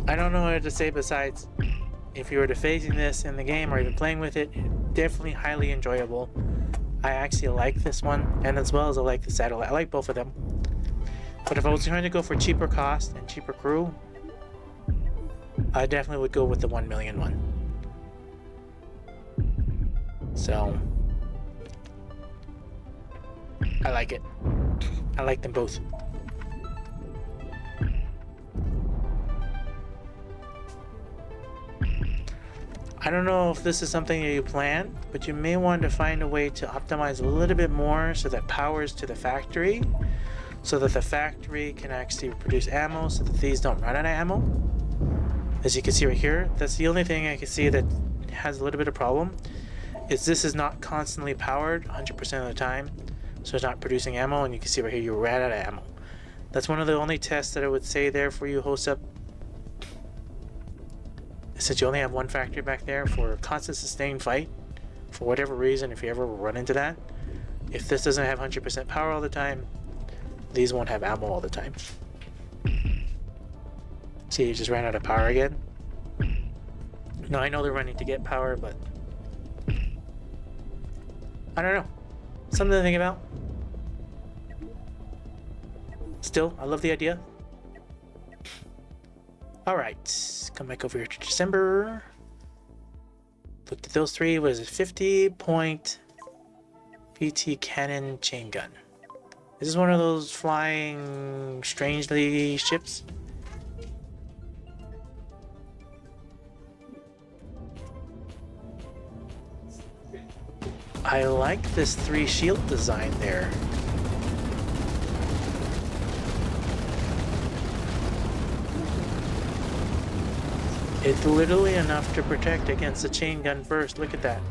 Speaker 1: I don't know what to say besides, if you were to facing this in the game or even playing with it, definitely highly enjoyable. I actually like this one, and as well as I like the satellite. I like both of them. But if I was trying to go for cheaper cost and cheaper crew, I definitely would go with the 1 million one. So, I like it. I like them both. I don't know if this is something that you plan, but you may want to find a way to optimize a little bit more so that powers to the factory, so that the factory can actually produce ammo so that these don't run out of ammo. As you can see right here, that's the only thing I can see that has a little bit of problem, is this is not constantly powered 100% of the time, so it's not producing ammo, and you can see right here you ran out of ammo. That's one of the only tests that I would say there for you, Hosep. Since you only have one factory back there for a constant sustained fight, for whatever reason, if you ever run into that, if this doesn't have 100% power all the time, these won't have ammo all the time. See, you just ran out of power again. No, I know they're running to get power, but I don't know. Something to think about. Still, I love the idea. Alright, come back over here to December. Looked at those 3. What is it? 50-point PT cannon chain gun. This is one of those flying strangely ships. I like this 3 shield design there. It's literally enough to protect against the chain gun burst. Look at that.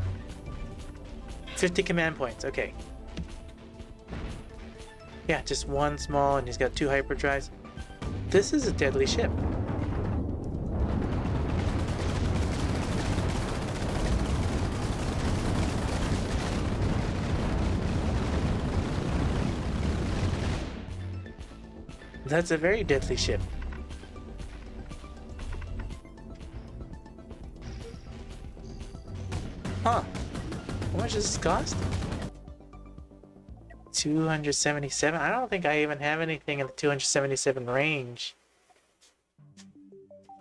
Speaker 1: 50 command points. Okay. Yeah, just one small, and he's got 2 hyperdrives. This is a deadly ship. That's a very deadly ship. Huh. How much does this cost? 277? I don't think I even have anything in the 277 range.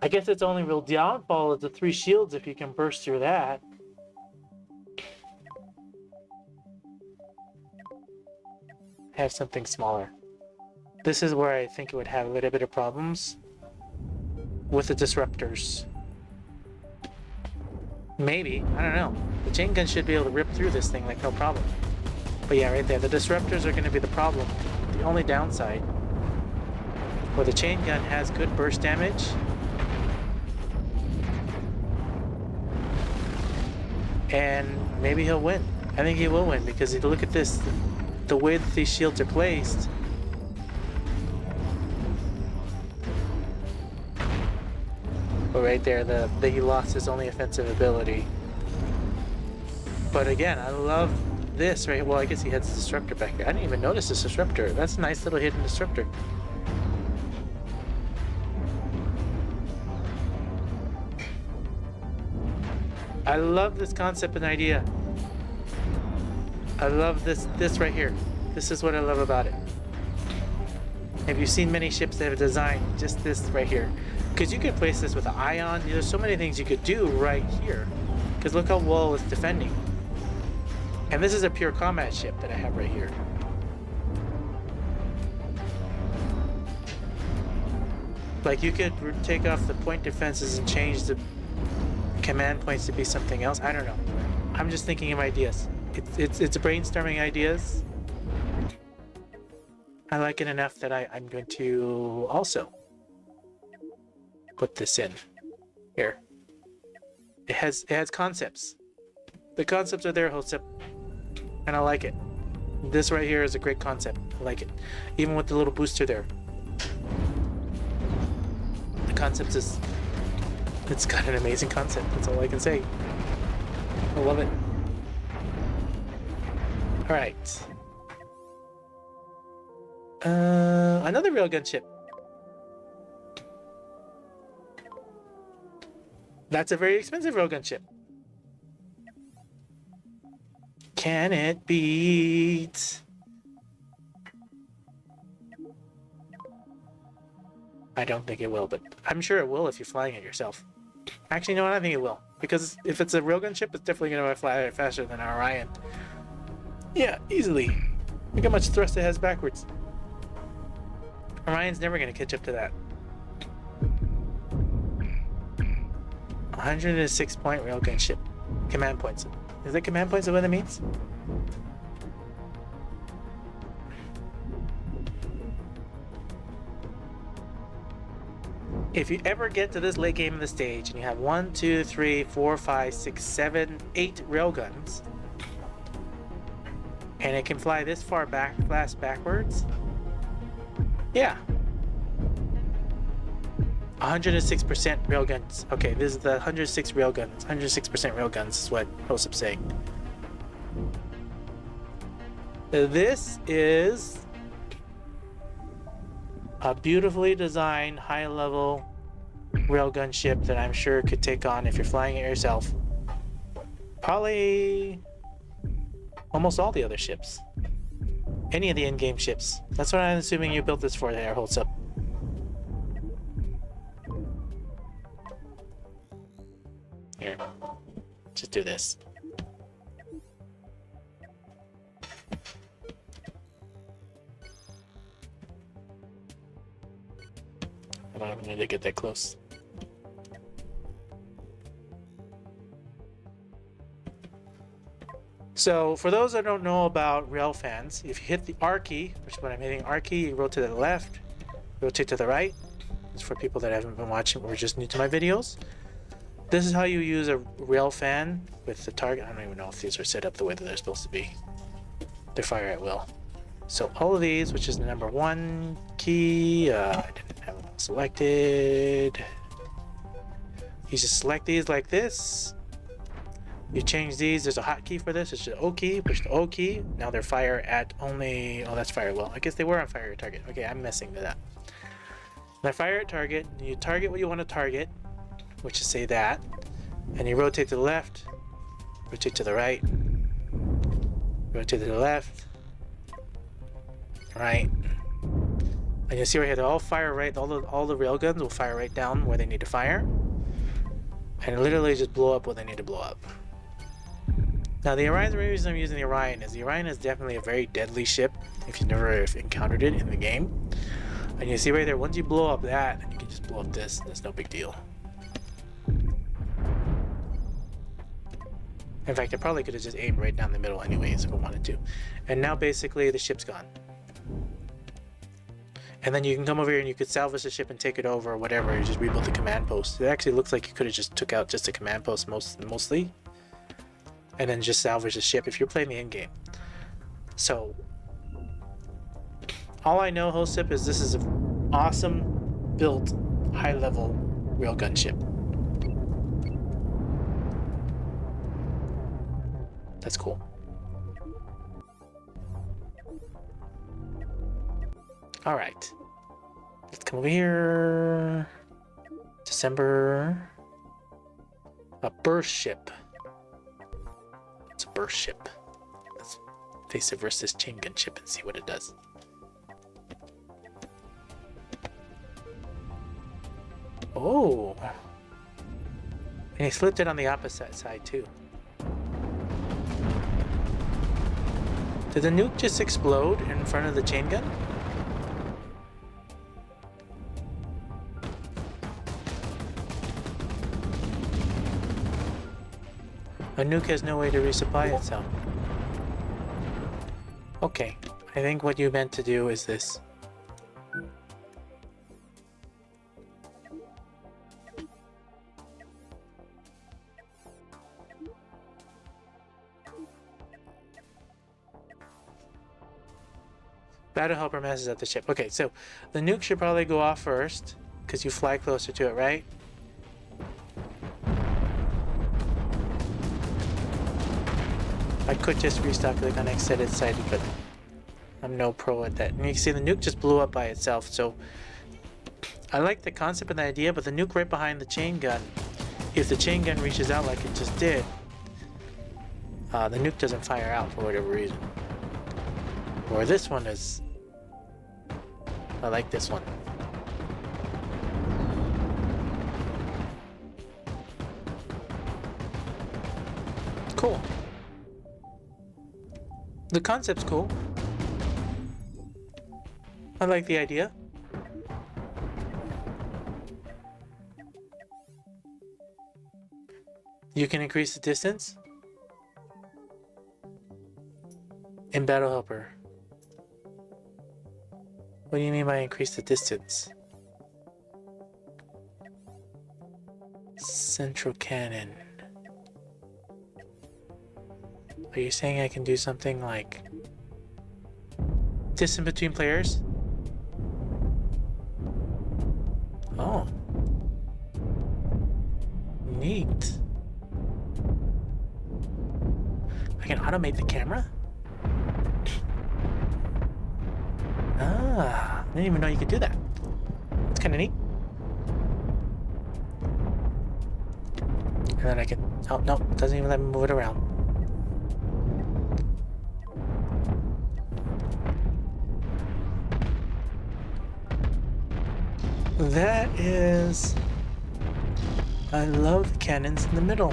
Speaker 1: I guess its only real downfall is the 3 shields if you can burst through that. have something smaller. This is where I think it would have a little bit of problems with the disruptors. Maybe, I don't know. The chain gun should be able to rip through this thing like no problem. But yeah, right there, the disruptors are going to be the problem. The only downside, where the chain gun has good burst damage, and maybe he'll win. I think he will win, because if you look at this, the way that these shields are placed, but right there, he lost his only offensive ability. But again, I love this, right? Well, I guess he has a disruptor back here. I didn't even notice this disruptor. That's a nice little hidden disruptor. I love this concept and idea. I love this right here. This is what I love about it. Have you seen many ships that have designed just this right here? Because you could place this with an ion. There's so many things you could do right here. Because look how well it's defending. And this is a pure combat ship that I have right here. Like, you could take off the point defenses and change the command points to be something else. I don't know. I'm just thinking of ideas. It's brainstorming ideas. I like it enough that I'm going to also put this in here. It has concepts. The concepts are there, Josep, and I like it. This right here is a great concept. I like it, even with the little booster there. The concept is, it's got an amazing concept. That's all I can say. I love it. All right. Another railgun ship. That's a very expensive railgun ship. Can it beat? I don't think it will, but I'm sure it will if you're flying it yourself. Actually, no, I don't think it will. Because if it's a railgun ship, it's definitely going to fly faster than our Orion. Yeah, easily. Look how much thrust it has backwards. Orion's never going to catch up to that. 106 point railgun ship. Command points. Is that command points what that means? If you ever get to this late game of the stage and you have 1, 2, 3, 4, 5, 6, 7, 8 railguns, and it can fly this far fast backwards, yeah. 106% railguns. Okay, this is the 106 railguns. 106% railguns is what Josep's saying. This is a beautifully designed, high-level railgun ship that I'm sure could take on, if you're flying it yourself, probably almost all the other ships. Any of the in-game ships. That's what I'm assuming you built this for there, Josep. Here, just do this. I don't even need to get that close. So, for those that don't know about rail fans, if you hit the R key, which is what I'm hitting, R key, you rotate to the left, rotate to the right. It's for people that haven't been watching or just new to my videos. This is how you use a rail fan with the target. I don't even know if these are set up the way that they're supposed to be. They fire at will. So all of these, which is the number 1 key, I didn't have them selected. You just select these like this. You change these. There's a hotkey for this. It's the O key. Push the O key. Now they're fire at only. Oh, that's fire at will. I guess they were on fire at target. Okay, I'm messing with that. Now fire at target. You target what you want to target, which is say that, and you rotate to the left, rotate to the right, rotate to the left, right, and you see right here they all fire right. All the railguns will fire right down where they need to fire, and literally just blow up what they need to blow up. Now the Orion, the reason I'm using the Orion is definitely a very deadly ship if you've never encountered it in the game. And you see right there, once you blow up that, then you can just blow up this. That's no big deal. In fact, I probably could have just aimed right down the middle anyways if I wanted to. And now basically the ship's gone. And then you can come over here and you could salvage the ship and take it over or whatever. You just rebuild the command post. It actually looks like you could have just took out just a command post mostly. And then just salvage the ship if you're playing the end game. So all I know, Hosip, is this is an awesome built high level railgun ship. That's cool. All right, let's come over here. December. A burst ship. It's a burst ship. Let's face it versus this chain gun ship and see what it does. Oh, and he flipped it on the opposite side too. Did the nuke just explode in front of the chain gun? A nuke has no way to resupply itself. Okay, I think what you meant to do is this. Battle helper messes up the ship. Okay, so the nuke should probably go off first because you fly closer to it, right? I could just restock like on extended sighted, but I'm no pro at that. And you can see the nuke just blew up by itself, so I like the concept and the idea, but the nuke right behind the chain gun, if the chain gun reaches out like it just did, the nuke doesn't fire out for whatever reason. Or this one is... I like this one. Cool. The concept's cool. I like the idea. You can increase the distance in Battle Helper. What do you mean by increase the distance? Central cannon. Are you saying I can do something like distance between players? Oh. Neat. I can automate the camera? Ah, I didn't even know you could do that. It's kind of neat. And then I can... Oh, no, it doesn't even let me move it around. That is... I love the cannons in the middle.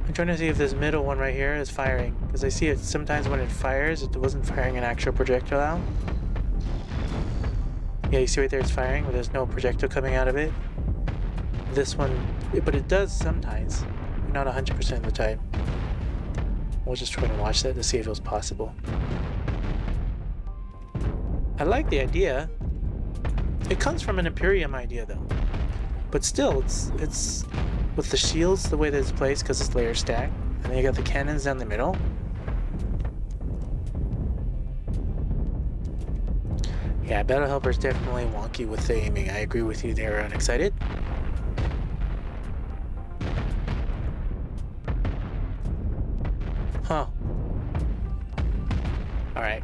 Speaker 1: I'm trying to see if this middle one right here is firing, because I see it sometimes when it fires, it wasn't firing an actual projectile. Yeah, you see right there it's firing, but there's no projectile coming out of it. This one, but it does sometimes, not 100% of the time. We'll just try to watch that to see if it was possible. I like the idea. It comes from an Imperium idea though. But still, it's with the shields the way that it's placed because it's layer stacked. And then you got the cannons down the middle. Yeah, Battle Helper is definitely wonky with the aiming. I agree with you there, Unexcited. Huh. Alright.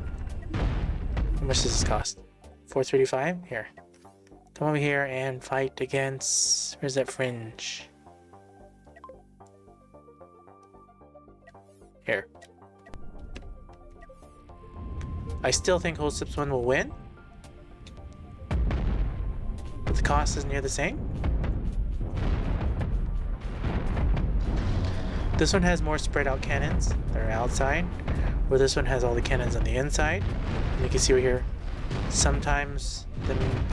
Speaker 1: How much does this cost? $435? Here. Come over here and fight against... Where's that fringe? Here. I still think Whole Sips 1 will win. the cost is near the same. This one has more spread out cannons that are outside, where this one has all the cannons on the inside. And you can see right here, sometimes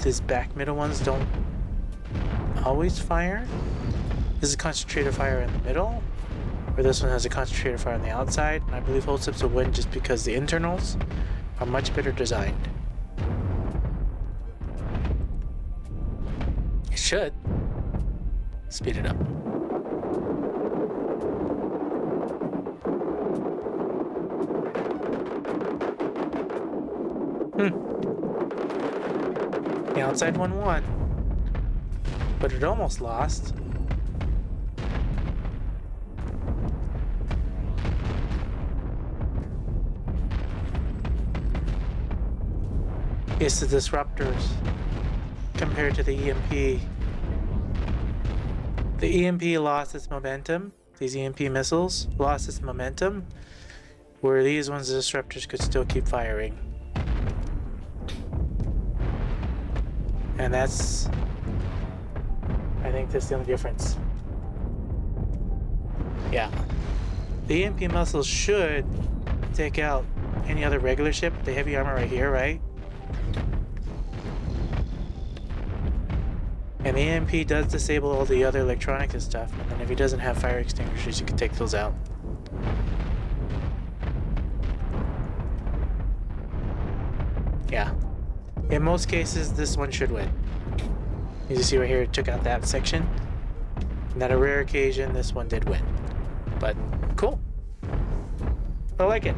Speaker 1: these back middle ones don't always fire. This is a concentrated fire in the middle, where this one has a concentrated fire on the outside. And I believe Holsteps will win just because the internals are much better designed. It should speed it up. The outside one won, but it almost lost. It's the disruptors compared to the EMP. The EMP lost its momentum. These EMP missiles lost its momentum, where these ones, the disruptors, could still keep firing. And that's, I think that's the only difference. Yeah. The EMP missiles should take out any other regular ship. The heavy armor right here, right? And the EMP does disable all the other electronics and stuff. And then if he doesn't have fire extinguishers, you can take those out. Yeah. In most cases, this one should win. You see right here, it took out that section. And on a rare occasion, this one did win. But, cool. I like it.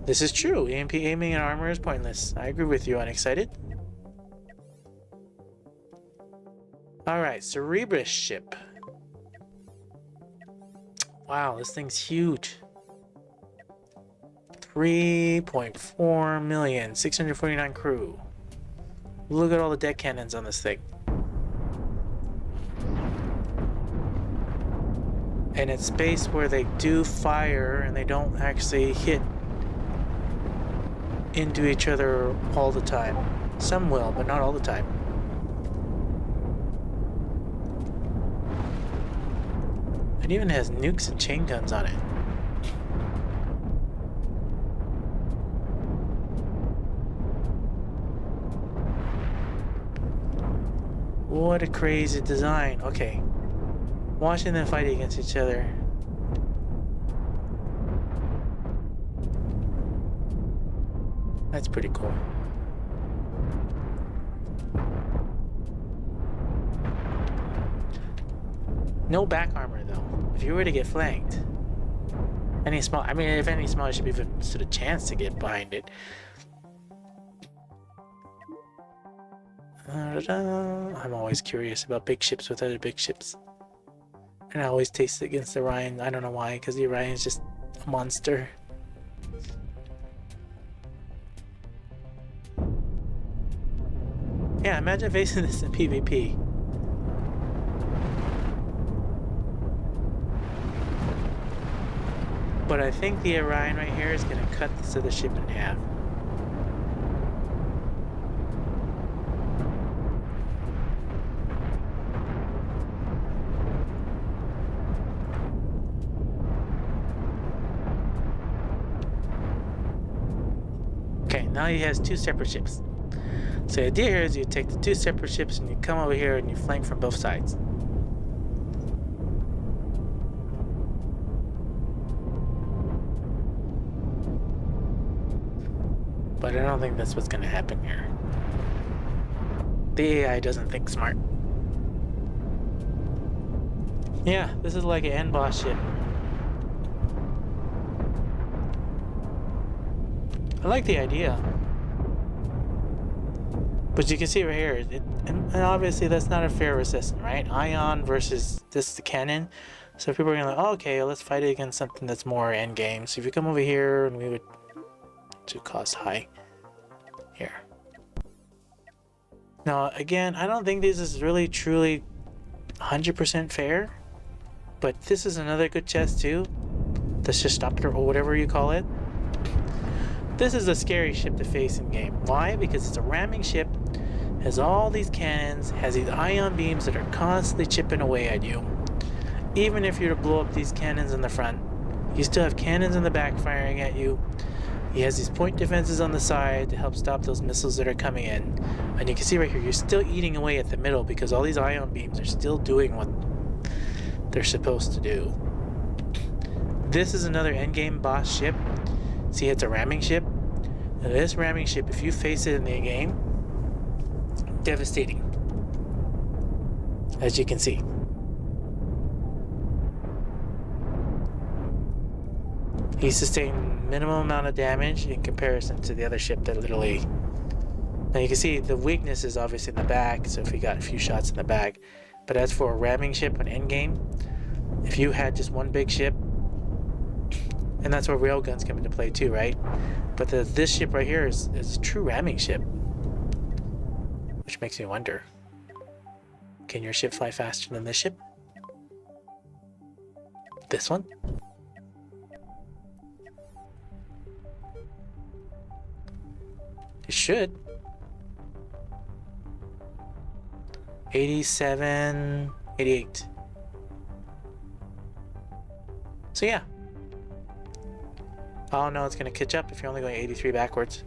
Speaker 1: This is true. EMP aiming and armor is pointless. I agree with you, Unexcited. Alright, Cerebrus ship. Wow, this thing's huge. 3.4 million, 649 crew. Look at all the deck cannons on this thing. And it's space where they do fire and they don't actually hit into each other all the time. Some will, but not all the time. It even has nukes and chain guns on it. What a crazy design. Okay. Watching them fight against each other. That's pretty cool. No back armor though. If you were to get flanked. Any small, I mean, if any small, should be even stood a chance to get behind it. I'm always curious about big ships with other big ships. And I always taste it against the Orion. I don't know why, because the Orion is just a monster. Yeah, imagine facing this in PvP. But I think the Orion right here is going to cut this other ship in half. Okay, now he has two separate ships. So the idea here is you take the two separate ships and you come over here and you flank from both sides. But I don't think that's what's going to happen here. The AI doesn't think smart. Yeah, this is like an end boss ship. I like the idea. But you can see right here, and obviously that's not a fair assessment, right? Ion versus this, the cannon. So people are going to like, oh, okay, well, let's fight it against something that's more end game. So if you come over here and we would do cost high here. Now, again, I don't think this is really truly 100% fair, but this is another good chest too. This disruptor or whatever you call it. This is a scary ship to face in game. Why? Because it's a ramming ship, has all these cannons, has these ion beams that are constantly chipping away at you. Even if you're to blow up these cannons in the front, you still have cannons in the back firing at you. He has these point defenses on the side to help stop those missiles that are coming in. And you can see right here, you're still eating away at the middle because all these ion beams are still doing what they're supposed to do. This is another endgame boss ship. See, it's a ramming ship. Now, this ramming ship, if you face it in the game, devastating. As you can see. He sustained minimum amount of damage in comparison to the other ship that literally... Now you can see the weakness is obviously in the back, so if he got a few shots in the back. But as for a ramming ship on endgame, if you had just one big ship, and that's where railguns come into play too, right? But this ship right here is a true ramming ship. Which makes me wonder, can your ship fly faster than this ship? This one? It should. 87, 88. So yeah. Oh no, it's gonna catch up if you're only going 83 backwards.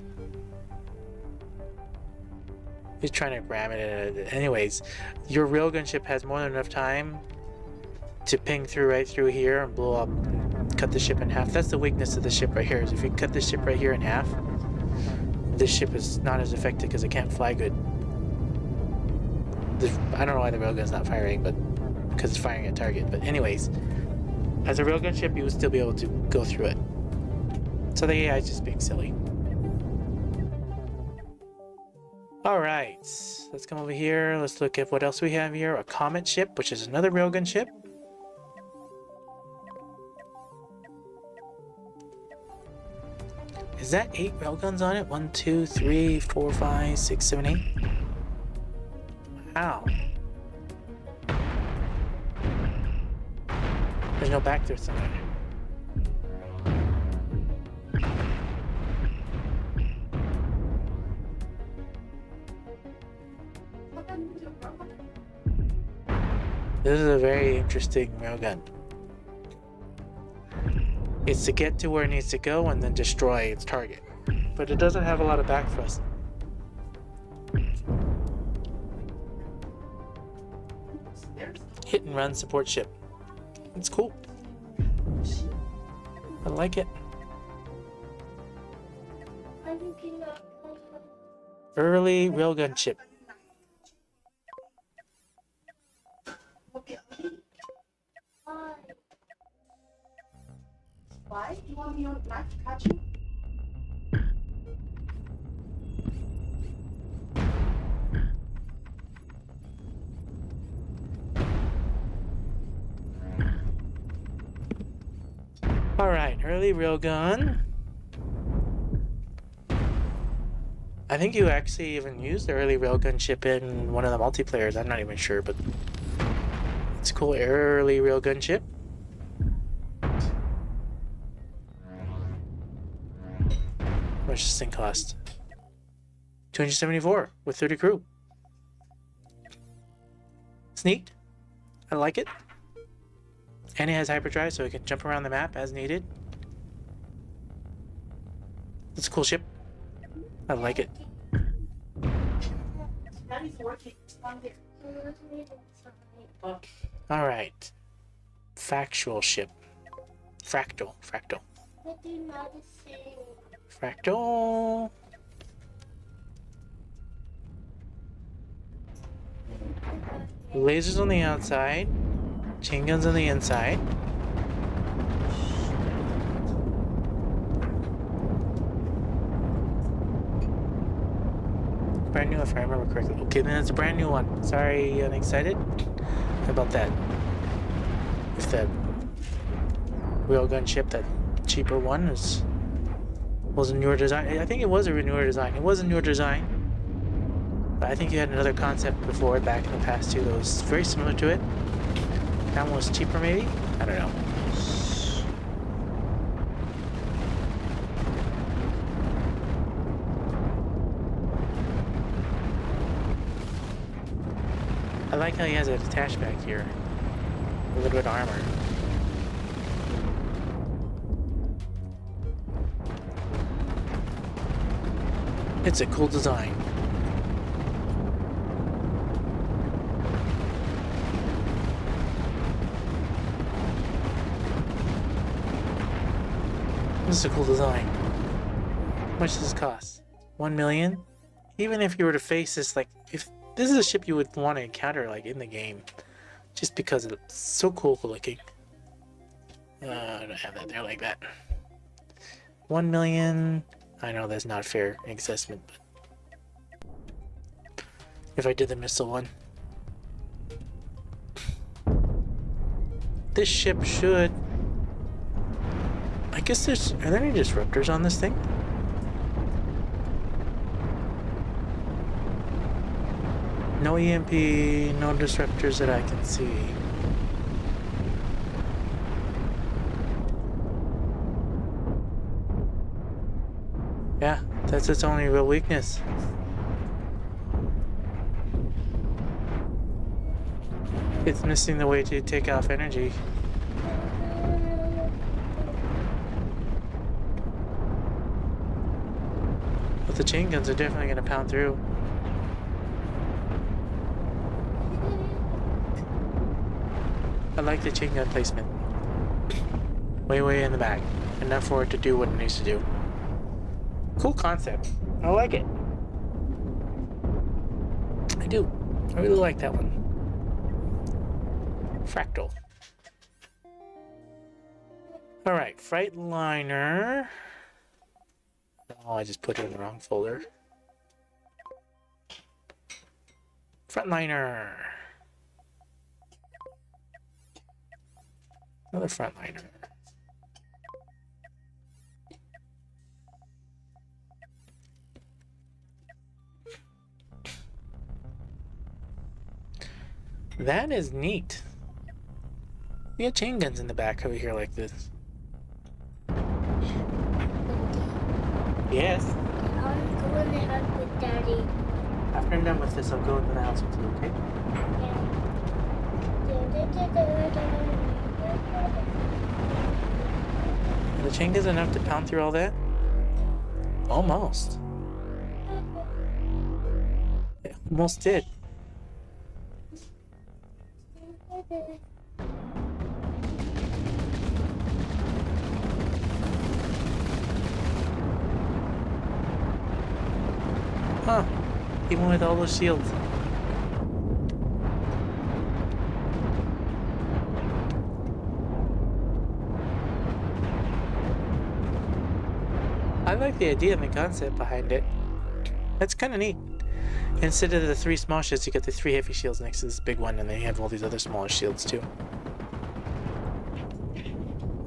Speaker 1: He's trying to ram it. Anyways, your railgun ship has more than enough time to ping through right through here and blow up, and cut the ship in half. That's the weakness of the ship right here. Is if you cut this ship right here in half, this ship is not as effective because it can't fly good. I don't know why the railgun's not firing, but because it's firing at target. But anyways, as a railgun ship, you would still be able to go through it. So the AI is just being silly. Alright, let's come over here. Let's look at what else we have here. A Comet ship, which is another railgun ship. Is that 8 railguns on it? 1, 2, 3, 4, 5, 6, 7, 8? Wow. There's no back there somewhere. This is a very interesting railgun. It's to get to where it needs to go and then destroy its target. But it doesn't have a lot of back thrust. Hit and run support ship. It's cool. I like it. Early railgun ship.
Speaker 3: Why? You want me on not to catch you?
Speaker 1: Alright, early railgun. I think you actually even used the early railgun ship in one of the multiplayers. I'm not even sure, but it's a cool early railgun ship. How much does this thing cost? 274 with 30 crew. It's neat. I like it. And it has hyperdrive, so it can jump around the map as needed. It's a cool ship. I like it. Alright. Factual ship. Fractal. Fractal. Lasers on the outside. Chain guns on the inside. Brand new, if I remember correctly. Okay, then it's a brand new one. Sorry, unexcited about that. If that railgun ship, that cheaper one, was a newer design. I think it was a newer design. It was a newer design. But I think you had another concept before, back in the past too, that was very similar to it. That one was cheaper, maybe? I don't know. I like how he has it attached back here. A little bit of armor. It's a cool design. This is a cool design. How much does this cost? 1 million? Even if you were to face this, like, if this is a ship you would want to encounter, like, in the game, just because it's so cool looking. I don't have that there like that. 1 million. I know that's not a fair assessment, but if I did the missile one, this ship should. I guess are there any disruptors on this thing? No EMP, no disruptors that I can see. Yeah, that's its only real weakness. It's missing the way to take off energy. But the chain guns are definitely going to pound through. I like the chain gun placement. Way in the back. Enough for it to do what it needs to do. Cool concept. I like it. I do. I really like that one. Fractal. Alright, Freightliner. Oh, I just put it in the wrong folder. Frontliner. Another Frontliner. That is neat. We got chain guns in the back over here like this. Yes.
Speaker 4: I'm going to have with Daddy.
Speaker 1: After I'm done with this, I'll go into the house with you, okay? Are the chain guns enough to pound through all that? Almost. It almost did. Huh. Even with all those shields. I like the idea and the concept behind it. That's kind of neat. Instead of the 3 small shields, you get the 3 heavy shields next to this big one, and then you have all these other smaller shields too.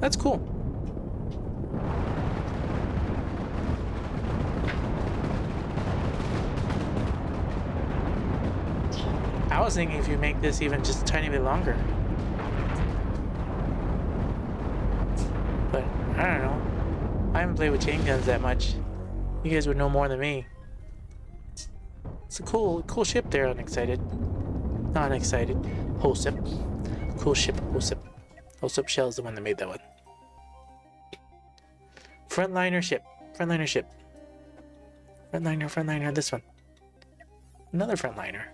Speaker 1: That's cool. I was thinking if you make this even just a tiny bit longer. But, I don't know. I haven't played with chain guns that much. You guys would know more than me. It's a cool ship there, Unexcited. Not Unexcited. Hosep. Cool ship, Hosep. Hosep Shell is the one that made that one. Frontliner ship. Frontliner ship. Frontliner, this one. Another Frontliner.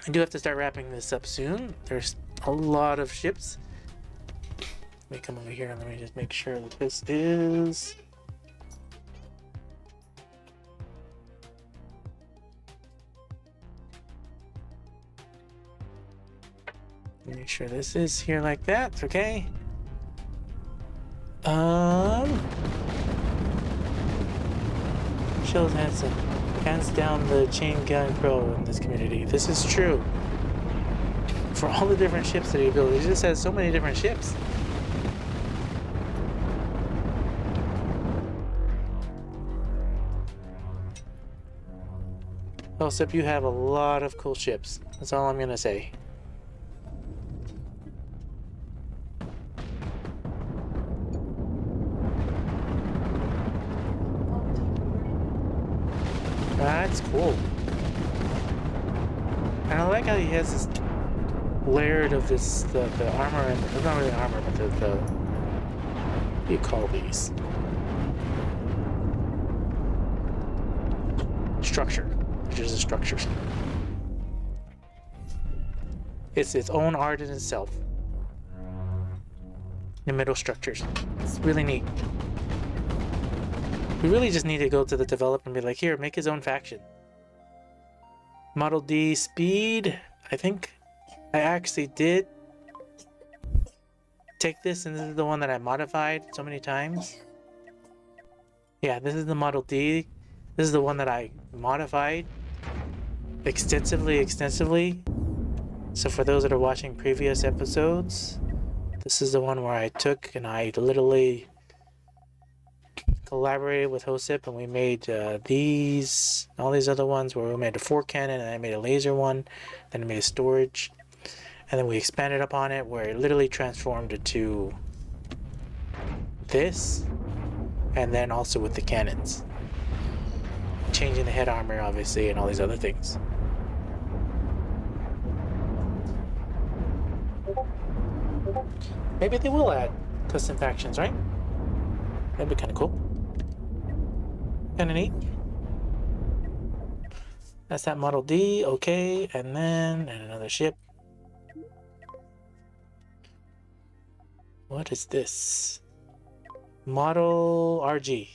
Speaker 1: I do have to start wrapping this up soon. There's a lot of ships. Let me come over here and let me just make sure that this is... Make sure this is here like that, okay? Shells Hansen. Hands down the chain gun pro in this community. This is true. For all the different ships that he built, he just has so many different ships. Oh, except you have a lot of cool ships. That's all I'm gonna say. That's cool. And I like how he has this layered of this, the armor, and it's not really armor, but the what do you call these? Structure. Just the structures. It's its own art in itself. The middle structures. It's really neat. We really just need to go to the developer and be like, here, make his own faction. Model D speed. I think I actually did take this, and this is the one that I modified so many times. Yeah, this is the Model D. This is the one that I modified extensively. So for those that are watching previous episodes, this is the one where I took and I literally collaborated with Hosip, and we made all these other ones where we made a 4 cannon, and I made a laser one, then I made a storage, and then we expanded upon it where it literally transformed it to this, and then also with the cannons. Changing the head armor, obviously, and all these other things. Maybe they will add custom factions, right? That'd be kind of cool. Kind of neat. That's that Model D, okay, and another ship. What is this? Model RG.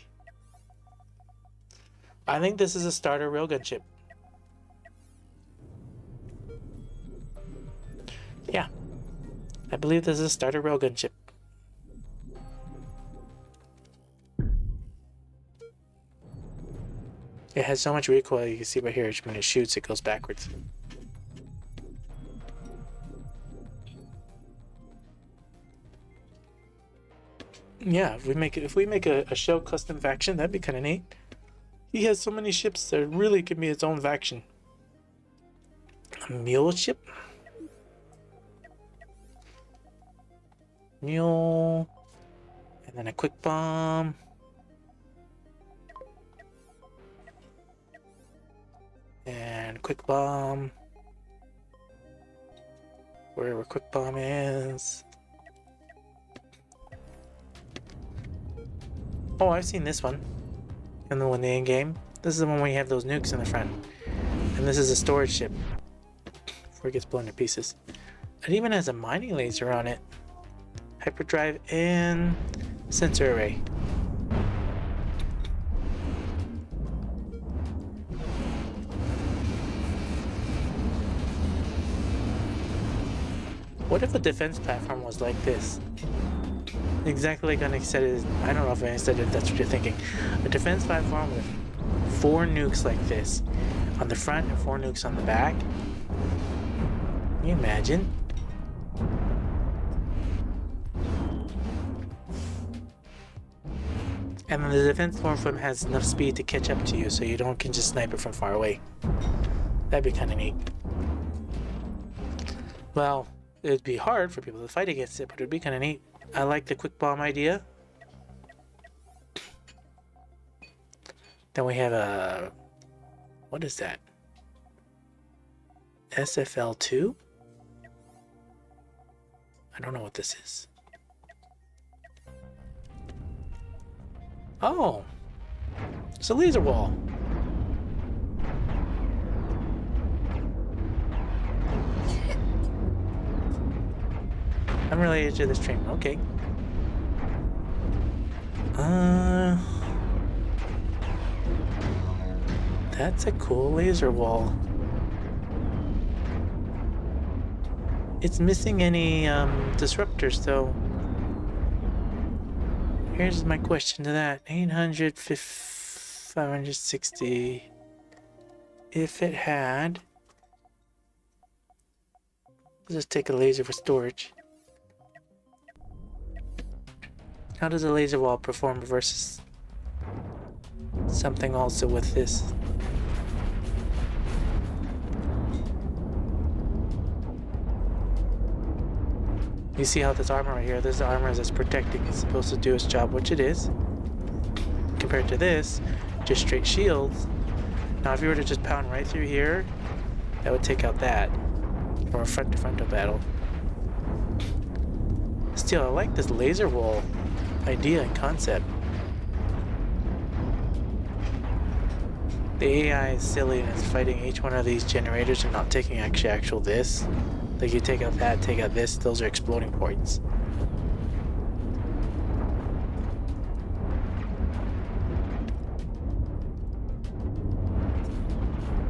Speaker 1: I think this is a starter railgun ship. Yeah. I believe this is a starter railgun ship. It has so much recoil, you can see right here, when it shoots, it goes backwards. Yeah, if we make a shell custom faction, that'd be kind of neat. He has so many ships that really could be its own faction. A mule ship? Mule. And then a quick bomb. And quick bomb. Wherever quick bomb is. Oh, I've seen this one. In the one day in game. This is the one where you have those nukes in the front. And this is a storage ship. Before it gets blown to pieces. It even has a mining laser on it. Hyperdrive and sensor array. What if a defense platform was like this? Exactly like I said it is. I don't know if I said it, that's what you're thinking. A defense platform with 4 nukes like this on the front and 4 nukes on the back. Can you imagine? And then the defense platform has enough speed to catch up to you so you can just snipe it from far away. That'd be kind of neat. Well, it'd be hard for people to fight against it, but it'd be kind of neat. I like the quick bomb idea. Then we have a... what is that? SFL2? I don't know what this is. Oh! It's a laser wall. I'm related to this train. Okay. That's a cool laser wall. It's missing any disruptors though. Here's my question to that. 800, 560. If it had... let's just take a laser for storage. How does a laser wall perform versus something also with this? You see how this armor right here, this armor that's protecting is supposed to do its job, which it is. Compared to this, just straight shields. Now if you were to just pound right through here, That would take out that. Or a front-to-frontal battle. Still, I like this laser wall idea and concept. The AI is silly and it's fighting each one of these generators and not taking actual this. Like you take out that, take out this, those are exploding points.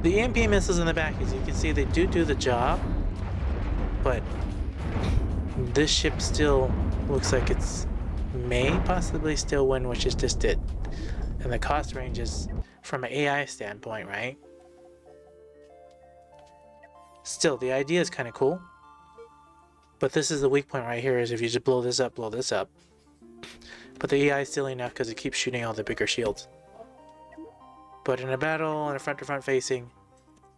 Speaker 1: The EMP missiles in the back, as you can see, they do the job, but this ship still looks like it's may possibly still win, which is just it. And the cost range is from an AI standpoint, right? Still, the idea is kind of cool. But this is the weak point right here, is if you just blow this up. But the AI is still enough because it keeps shooting all the bigger shields. But in a battle, in a front-to-front facing,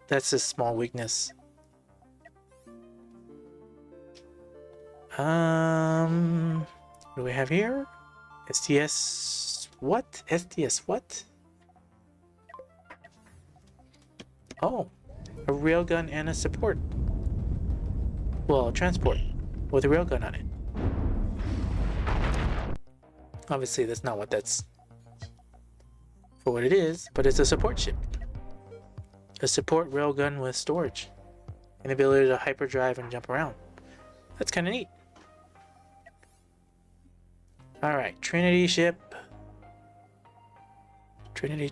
Speaker 1: that's a small weakness. What do we have here? STS what? STS what? Oh, a railgun and a support. Well, a transport with a railgun on it. Obviously, that's not what that's for what it is, but it's a support ship. A support railgun with storage and ability to hyperdrive and jump around. That's kind of neat. Alright, Trinity ship. Trinity.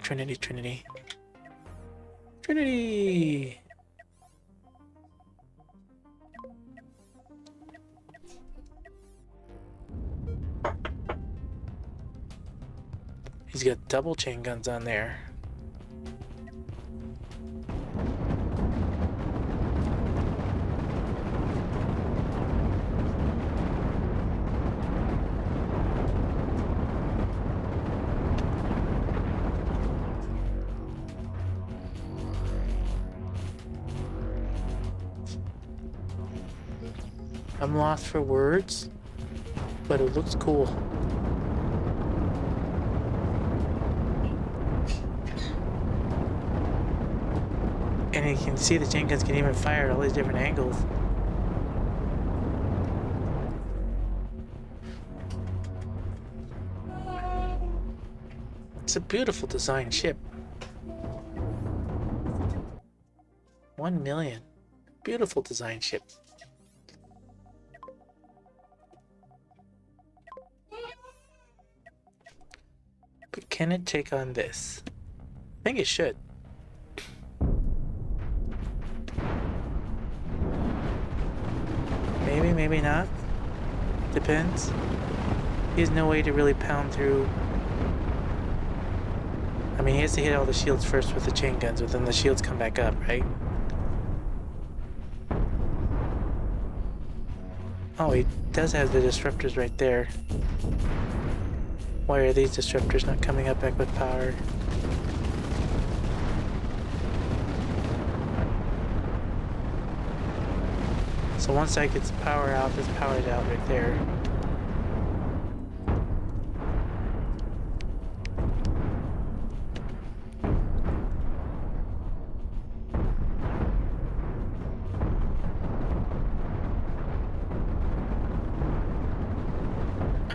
Speaker 1: He's got double chain guns on there. I'm lost for words, but it looks cool. And you can see the chain guns can even fire at all these different angles. It's a beautiful design ship. 1 million. Beautiful design ship. But can it take on this? I think it should. Maybe, maybe not. Depends. He has no way to really pound through. I mean, he has to hit all the shields first with the chain guns, but then the shields come back up, right? Oh, he does have the disruptors right there. Why are these disruptors not coming up back with power? So once that gets power out, this power's out right there.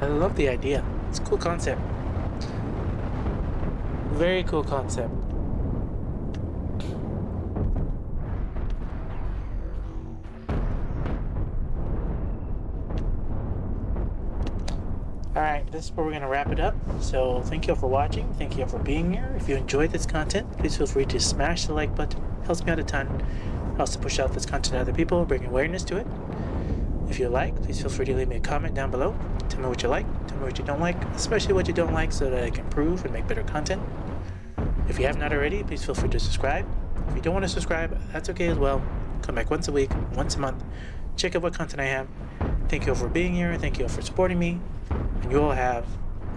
Speaker 1: I love the idea. It's a cool concept. Very cool concept. Alright, this is where we're going to wrap it up. So thank you all for watching. Thank you all for being here. If you enjoyed this content, please feel free to smash the like button. It helps me out a ton. It also push out this content to other people, bring awareness to it. If you like, please feel free to leave me a comment down below. Tell me what you like, tell me what you don't like, especially what you don't like so that I can improve and make better content. If you have not already, please feel free to subscribe. If you don't want to subscribe, that's okay as well. Come back once a week, once a month, check out what content I have. Thank you all for being here, thank you all for supporting me, and you all have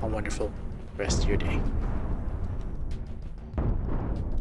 Speaker 1: a wonderful rest of your day.